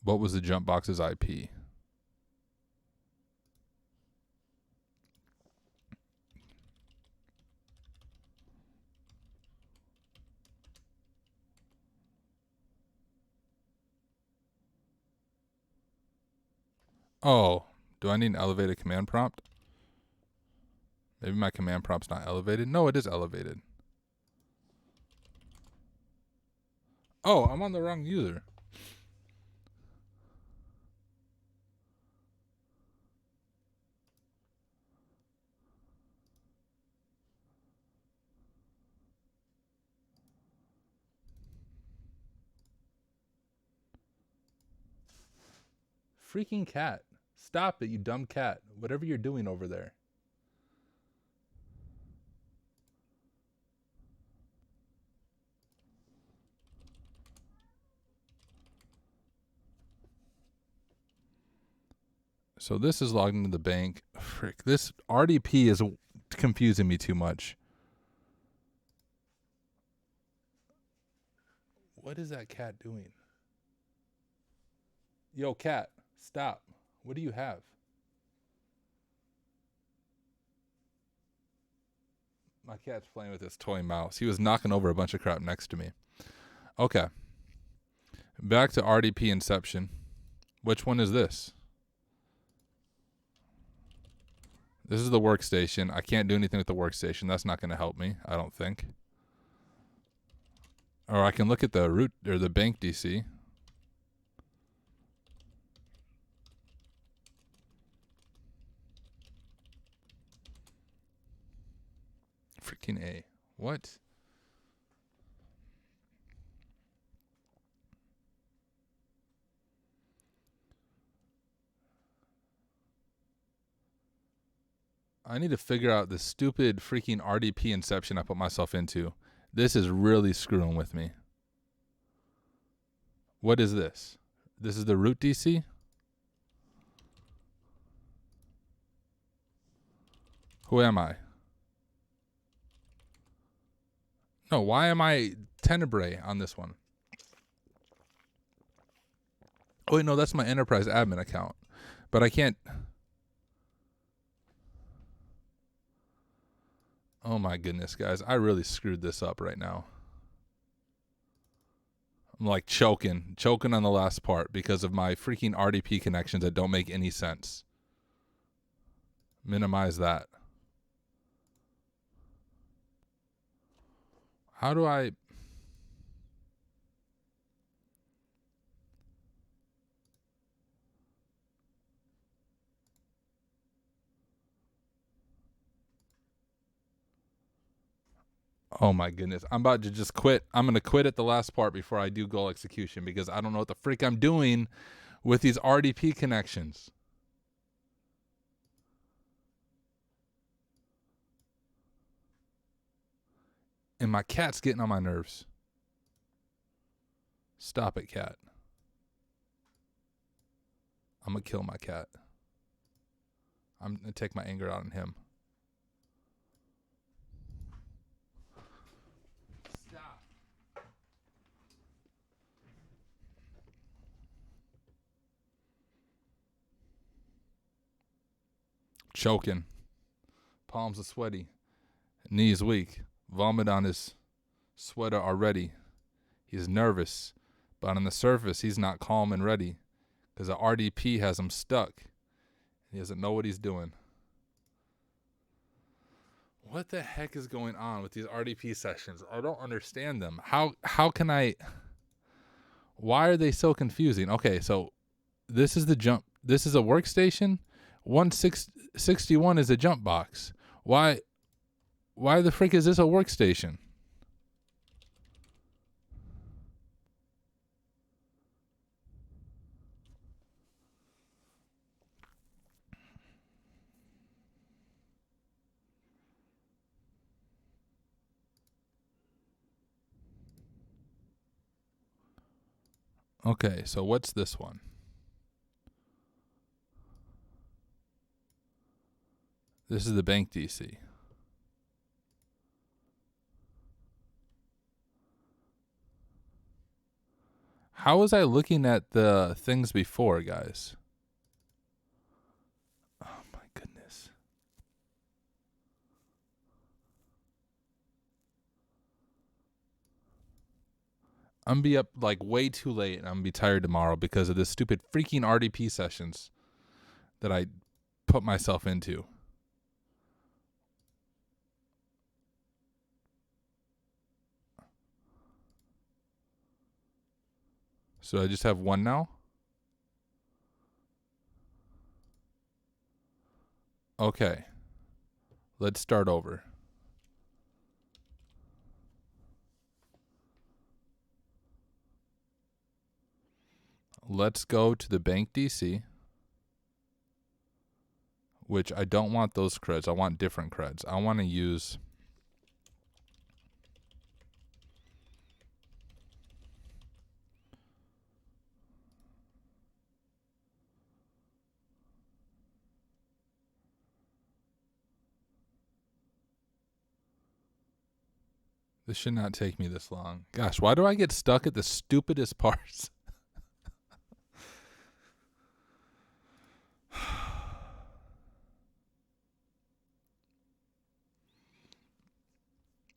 What was the jump box's IP? Oh, do I need an elevated command prompt? Maybe my command prompt's not elevated. No, it is elevated. Oh, I'm on the wrong user. Freaking cat. Stop it, you dumb cat. Whatever you're doing over there. So this is logged into the bank. Frick, this RDP is confusing me too much. What is that cat doing? Yo, cat, stop. What do you have? My cat's playing with his toy mouse. He was knocking over a bunch of crap next to me. Okay. Back to RDP Inception. Which one is this? This is the workstation. I can't do anything with the workstation. That's not going to help me, I don't think. Or I can look at the root or the BankDC. Freaking A. What? I need to figure out the stupid freaking RDP inception I put myself into. This is really screwing with me. What is this? This is the root DC? Who am I? No, why am I Tenebrae on this one? Oh, wait, no, that's my enterprise admin account. But I can't... Oh my goodness, guys. I really screwed this up right now. I'm like choking on the last part because of my freaking RDP connections that don't make any sense. Minimize that. How do I... Oh my goodness. I'm about to just quit. I'm going to quit at the last part before I do goal execution because I don't know what the freak I'm doing with these RDP connections. And my cat's getting on my nerves. Stop it, cat. I'm going to kill my cat. I'm going to take my anger out on him. Stop. Choking. Palms are sweaty. Knees weak. Vomit on his sweater already. He's nervous. But on the surface, he's not calm and ready. Because the RDP has him stuck. He doesn't know what he's doing. What the heck is going on with these RDP sessions? I don't understand them. How can I... Why are they so confusing? Okay, so this is the jump. This is a workstation. 161 is a jump box. Why the frick is this a workstation? Okay, so what's this one? This is the BankDC. How was I looking at the things before, guys? Oh my goodness. I'm gonna be up like way too late and I'm gonna be tired tomorrow because of this stupid freaking RDP sessions that I put myself into. So I just have one now? Okay. Let's start over. Let's go to the BankDC, which I don't want those creds. I want different creds. I want to use... This should not take me this long. Gosh, why do I get stuck at the stupidest parts?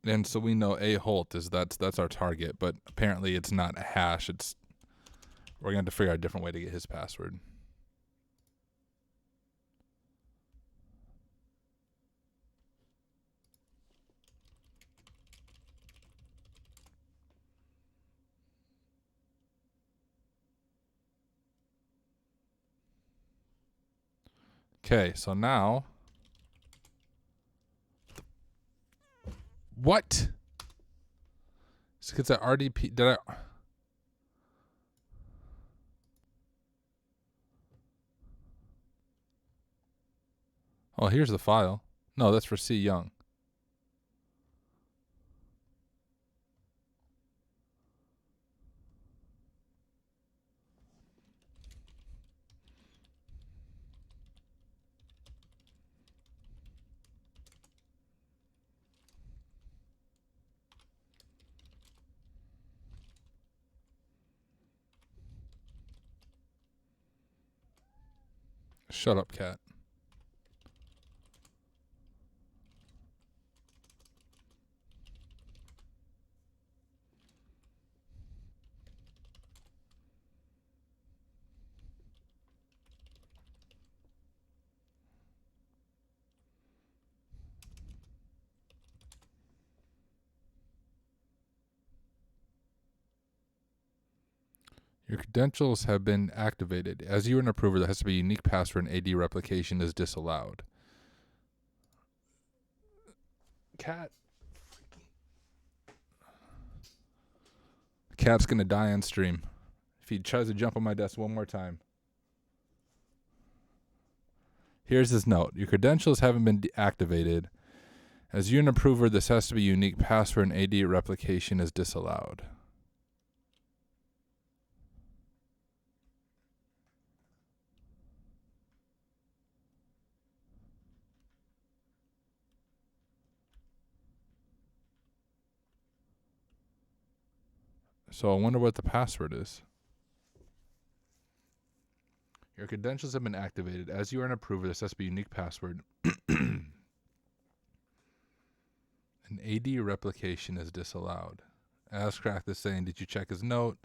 And so we know A Holt is that's our target, but apparently it's not a hash. We're gonna have to figure out a different way to get his password. Okay, so now what? It's because that RDP did I? Oh, here's the file. No, that's for C Young. Shut up, cat. Your credentials have been activated. As you are an approver, there has to be a unique password and AD replication is disallowed. Cat. Cat's going to die on stream if he tries to jump on my desk one more time. Here's his note. Your credentials haven't been activated. As you're an approver, this has to be a unique password and AD replication is disallowed. So I wonder what the password is. Your credentials have been activated. As you are an approver, this has to be a unique password. An AD replication is disallowed. Ascrack is saying, did you check his note?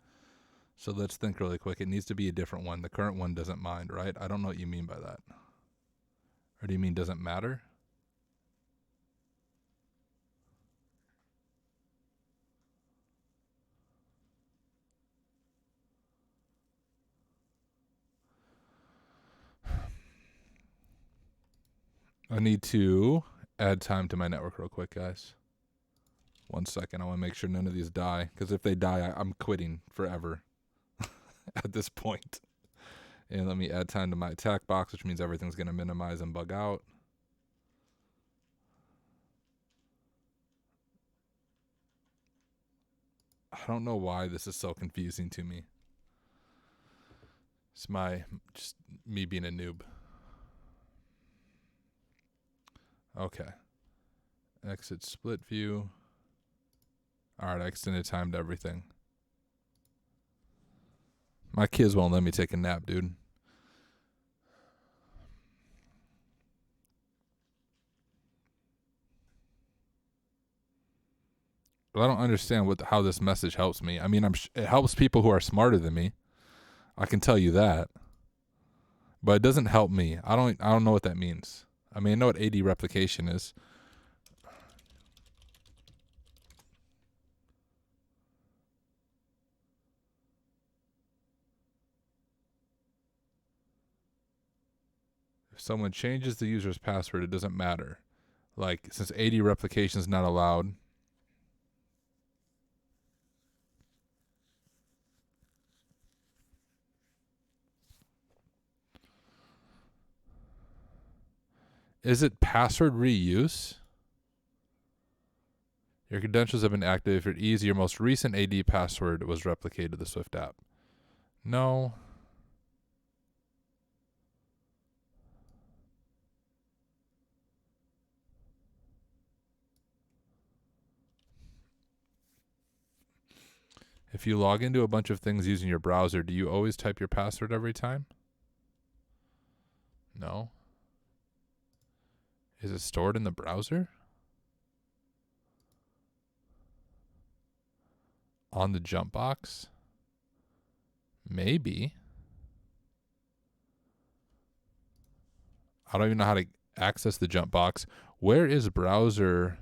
So let's think really quick. It needs to be a different one. The current one doesn't mind, right? I don't know what you mean by that. Or do you mean doesn't matter? I need to add time to my network real quick, guys. 1 second. I want to make sure none of these die. Because if they die, I'm quitting forever at this point. And let me add time to my attack box, which means everything's going to minimize and bug out. I don't know why this is so confusing to me. It's just me being a noob. Okay. Exit split view. All right, I extended time to everything. My kids won't let me take a nap, dude. But I don't understand how this message helps me. I mean, it helps people who are smarter than me. I can tell you that. But it doesn't help me. I don't know what that means. I mean, I know what AD replication is. If someone changes the user's password, it doesn't matter. Like, since AD replication is not allowed. Is it password reuse? Your credentials have been activated for ease. Your most recent AD password was replicated to the Swift app. No. If you log into a bunch of things using your browser, do you always type your password every time? No. Is it stored in the browser? On the jump box? Maybe. I don't even know how to access the jump box. Where is browser?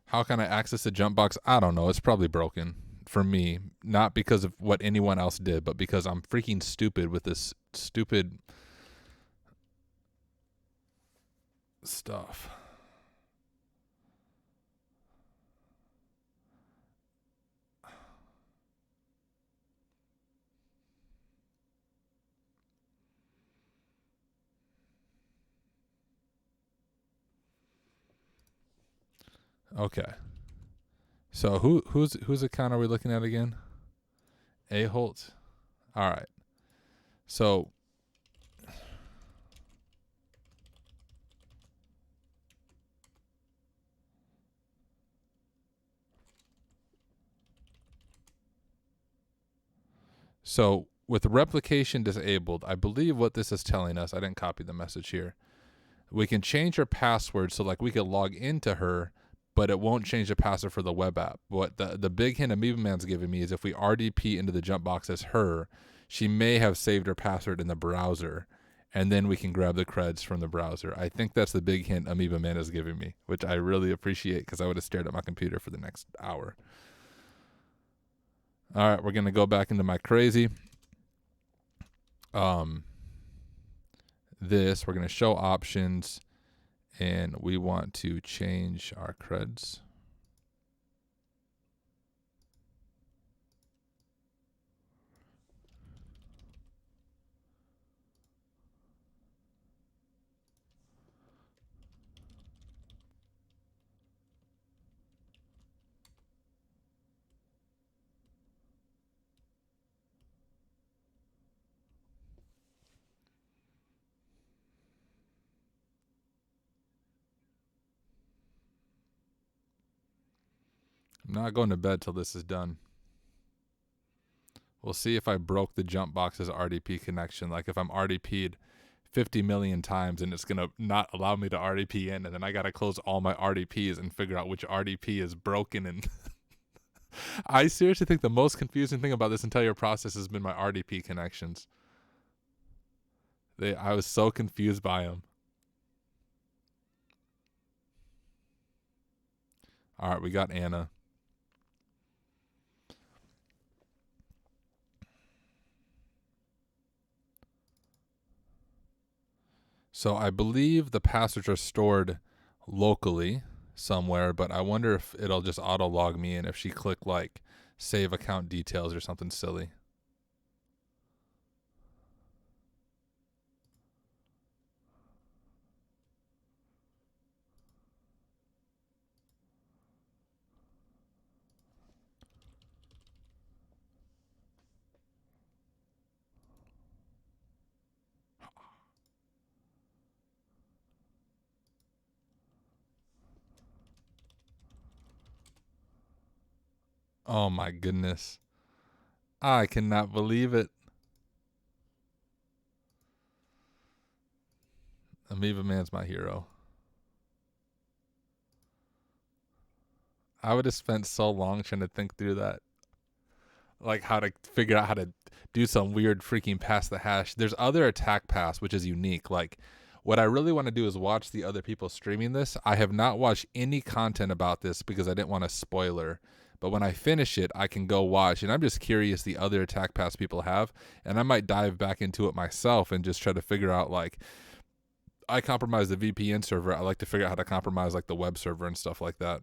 How can I access the jump box? I don't know. It's probably broken for me. Not because of what anyone else did, but because I'm freaking stupid with this stupid stuff. Okay. So whose account are we looking at again? A Holt. All right. So with replication disabled, I believe what this is telling us, I didn't copy the message here. We can change her password so like we could log into her, but it won't change the password for the web app. What the big hint Amoeba Man's giving me is if we RDP into the jump box as her, she may have saved her password in the browser and then we can grab the creds from the browser. I think that's the big hint Amoeba Man is giving me, which I really appreciate because I would have stared at my computer for the next hour. All right, we're going to go back into my crazy. This, we're going to show options, and we want to change our creds. I'm not going to bed till this is done. We'll see if I broke the jump box's RDP connection. Like if I'm RDP'd 50 million times and it's going to not allow me to RDP in, and then I got to close all my RDPs and figure out which RDP is broken. And I seriously think the most confusing thing about this entire process has been my RDP connections. I was so confused by them. All right, we got Anna. So I believe the passwords are stored locally somewhere, but I wonder if it'll just auto log me in if she click like save account details or something silly. Oh my goodness. I cannot believe it. Amoeba Man's my hero. I would have spent so long trying to think through that. Like how to figure out how to do some weird freaking pass the hash. There's other attack pass, which is unique. Like what I really want to do is watch the other people streaming this. I have not watched any content about this because I didn't want a spoiler. But when I finish it, I can go watch. And I'm just curious the other attack pass people have. And I might dive back into it myself and just try to figure out like, I compromise the VPN server. I like to figure out how to compromise like the web server and stuff like that.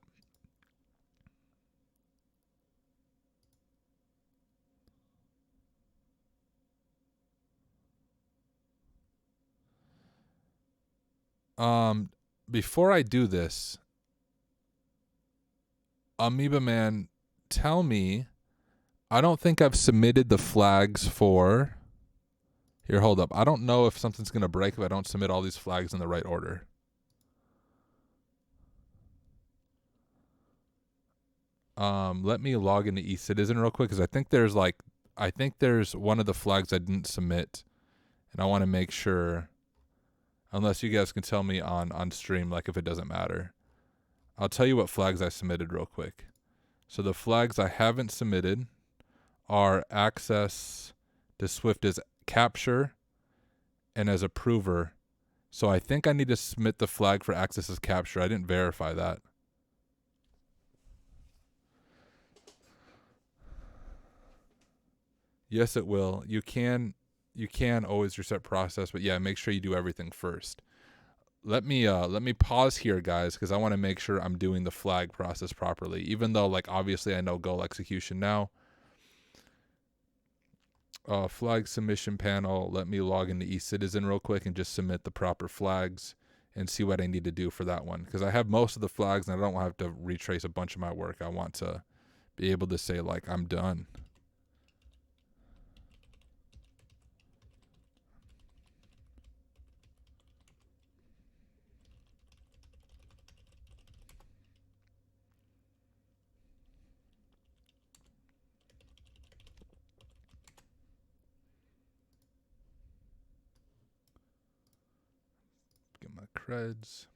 Before I do this, Amoeba Man, tell me, I don't think I've submitted the flags for, here, hold up. I don't know if something's going to break if I don't submit all these flags in the right order. Let me log into eCitizen real quick because I think there's one of the flags I didn't submit, and I want to make sure, unless you guys can tell me on stream, like if it doesn't matter. I'll tell you what flags I submitted real quick. So the flags I haven't submitted are access to Swift as capture and as approver. So I think I need to submit the flag for access as capture. I didn't verify that. Yes, it will. You can always reset process, but yeah, make sure you do everything first. Let me pause here, guys, because I want to make sure I'm doing the flag process properly. Even though, like, obviously I know goal execution now. Flag submission panel. Let me log into eCitizen real quick and just submit the proper flags and see what I need to do for that one. Because I have most of the flags and I don't want to have to retrace a bunch of my work. I want to be able to say, like, I'm done. Get my creds.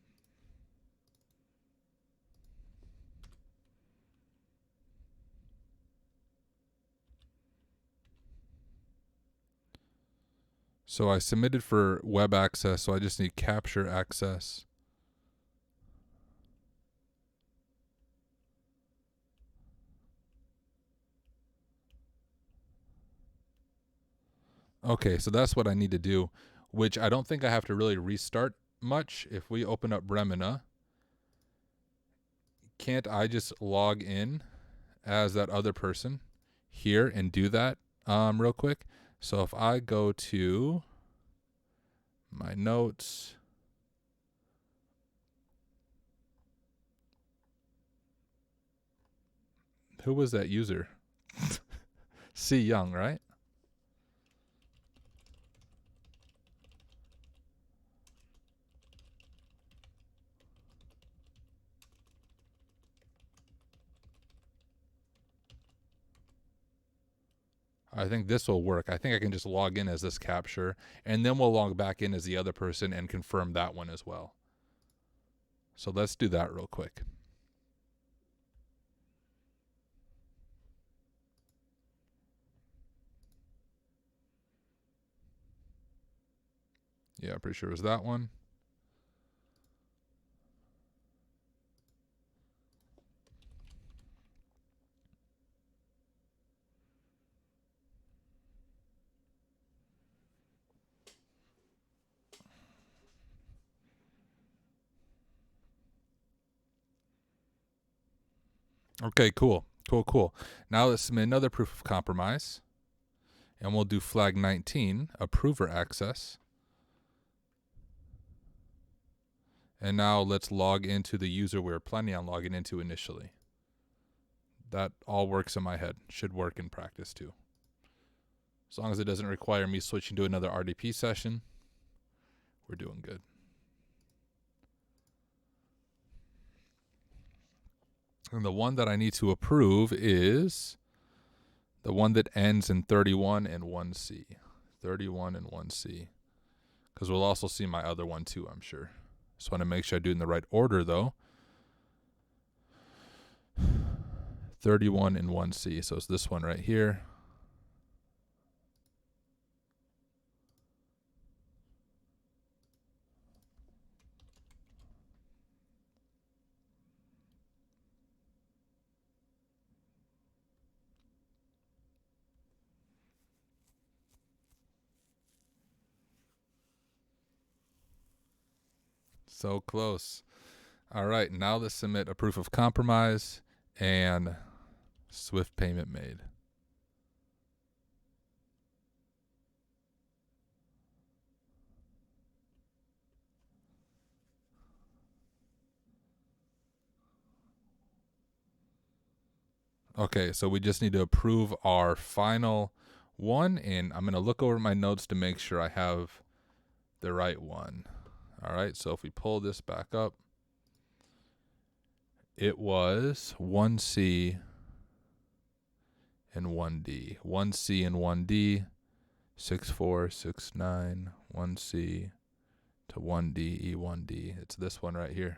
So I submitted for web access, so I just need capture access. Okay, so that's what I need to do, which I don't think I have to really restart much. If we open up Remina, can't I just log in as that other person here and do that real quick? So if I go to my notes, who was that user? C Young, right? I think this will work. I think I can just log in as this capture, and then we'll log back in as the other person and confirm that one as well. So let's do that real quick. Yeah, pretty sure it was that one. Okay, cool. Cool. Now let's submit another proof of compromise. And we'll do flag 19, approver access. And now let's log into the user we were planning on logging into initially. That all works in my head. Should work in practice too. As long as it doesn't require me switching to another RDP session, we're doing good. And the one that I need to approve is the one that ends in 31 and 1C. 31 and 1C. Because we'll also see my other one too, I'm sure. Just want to make sure I do it in the right order though. 31 and 1C. So it's this one right here. So close. All right, now let's submit a proof of compromise and Swift payment made. Okay, so we just need to approve our final one, and I'm going to look over my notes to make sure I have the right one. All right, so if we pull this back up, it was 1C and 1D. 1C and 1D, 6469, 1C to 1D, E1D. It's this one right here.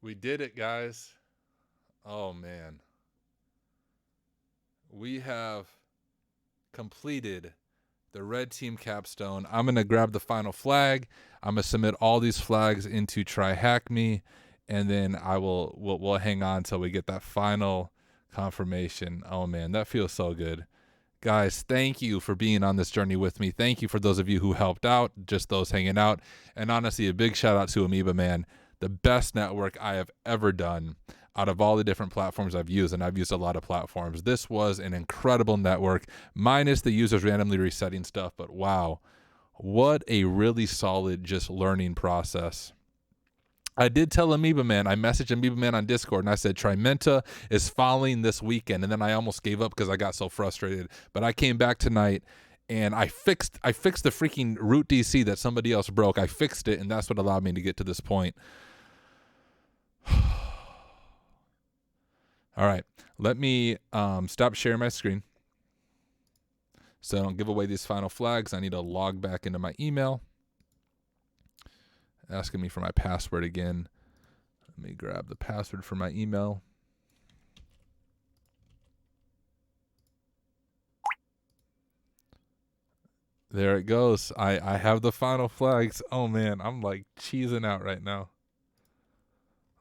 We did it, guys. Oh, man. We have completed the Red Team Capstone. I'm going to grab the final flag. I'm going to submit all these flags into TryHackMe, and then we'll hang on until we get that final confirmation. Oh, man, that feels so good. Guys, thank you for being on this journey with me. Thank you for those of you who helped out, just those hanging out. And honestly, a big shout out to Amoeba, man. The best network I have ever done out of all the different platforms I've used, and I've used a lot of platforms. This was an incredible network, minus the users randomly resetting stuff, but wow, what a really solid just learning process. I did tell Amoeba Man, I messaged Amoeba Man on Discord, and I said, Trimento is following this weekend, and then I almost gave up because I got so frustrated, but I came back tonight, and I fixed the freaking root DC that somebody else broke. I fixed it, and that's what allowed me to get to this point. All right, let me stop sharing my screen so I don't give away these final flags. I need to log back into my email. Asking me for my password again. Let me grab the password for my email. There it goes. I have the final flags. Oh man, I'm like cheesing out right now.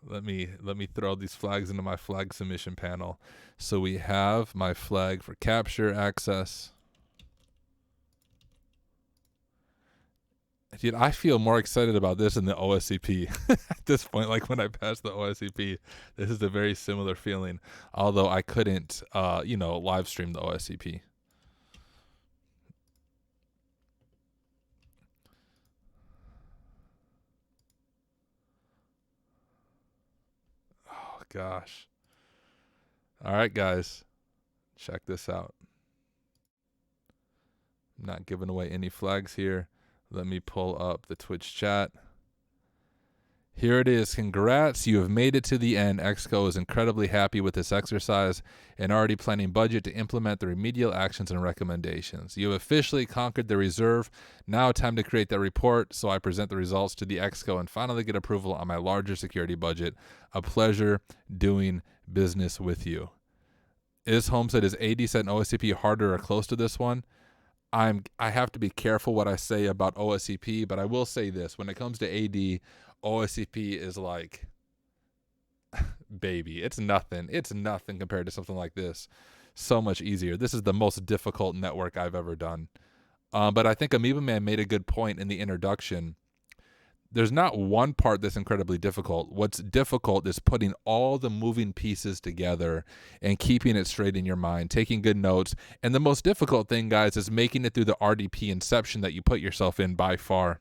Let me throw these flags into my flag submission panel. So we have my flag for capture access. Dude, I feel more excited about this than the OSCP at this point. Like when I passed the OSCP, this is a very similar feeling. Although I couldn't, live stream the OSCP. Oh gosh. All right, guys, check this out. I'm not giving away any flags here. Let me pull up the Twitch chat. Here it is. Congrats, you have made it to the end. Exco is incredibly happy with this exercise and already planning budget to implement the remedial actions and recommendations. You have officially conquered the reserve. Now time to create that report so I present the results to the Exco and finally get approval on my larger security budget. A pleasure doing business with you. Is Homestead, is AD set and OSCP harder or close to this one? I have to be careful what I say about OSCP, but I will say this. When it comes to AD, OSCP is like, baby, it's nothing. It's nothing compared to something like this. So much easier. This is the most difficult network I've ever done. But I think Amoeba Man made a good point in the introduction. There's not one part that's incredibly difficult. What's difficult is putting all the moving pieces together and keeping it straight in your mind, taking good notes. And the most difficult thing, guys, is making it through the RDP inception that you put yourself in by far.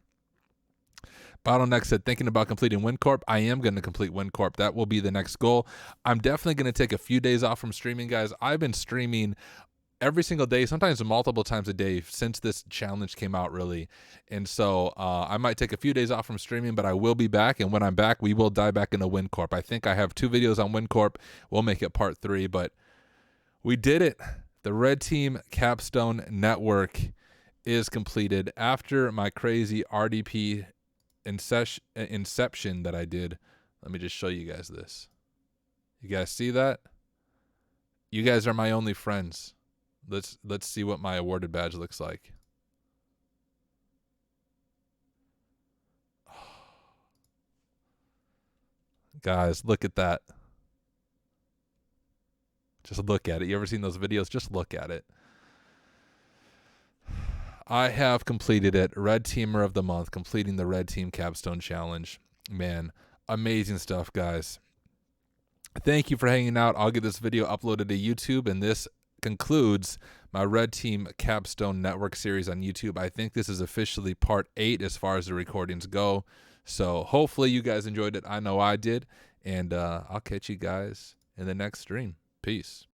Bottleneck said, thinking about completing WinCorp. I am going to complete WinCorp. That will be the next goal. I'm definitely going to take a few days off from streaming, guys. I've been streaming every single day, sometimes multiple times a day since this challenge came out, really. And so I might take a few days off from streaming, but I will be back. And when I'm back, we will dive back into WinCorp. I think I have 2 videos on WinCorp. We'll make it part 3, but we did it. The Red Team Capstone Network is completed after my crazy RDP inception that I did. Let me just show you guys this. You guys see that? You guys are my only friends. Let's see what my awarded badge looks like. Guys, look at that. Just look at it. You ever seen those videos? Just look at it. I have completed it. Red Teamer of the Month, completing the Red Team Capstone Challenge. Man, amazing stuff, guys. Thank you for hanging out. I'll get this video uploaded to YouTube, and this concludes my Red Team Capstone Network series on YouTube. I think this is officially part 8 as far as the recordings go. So hopefully you guys enjoyed it. I know I did. And I'll catch you guys in the next stream. Peace.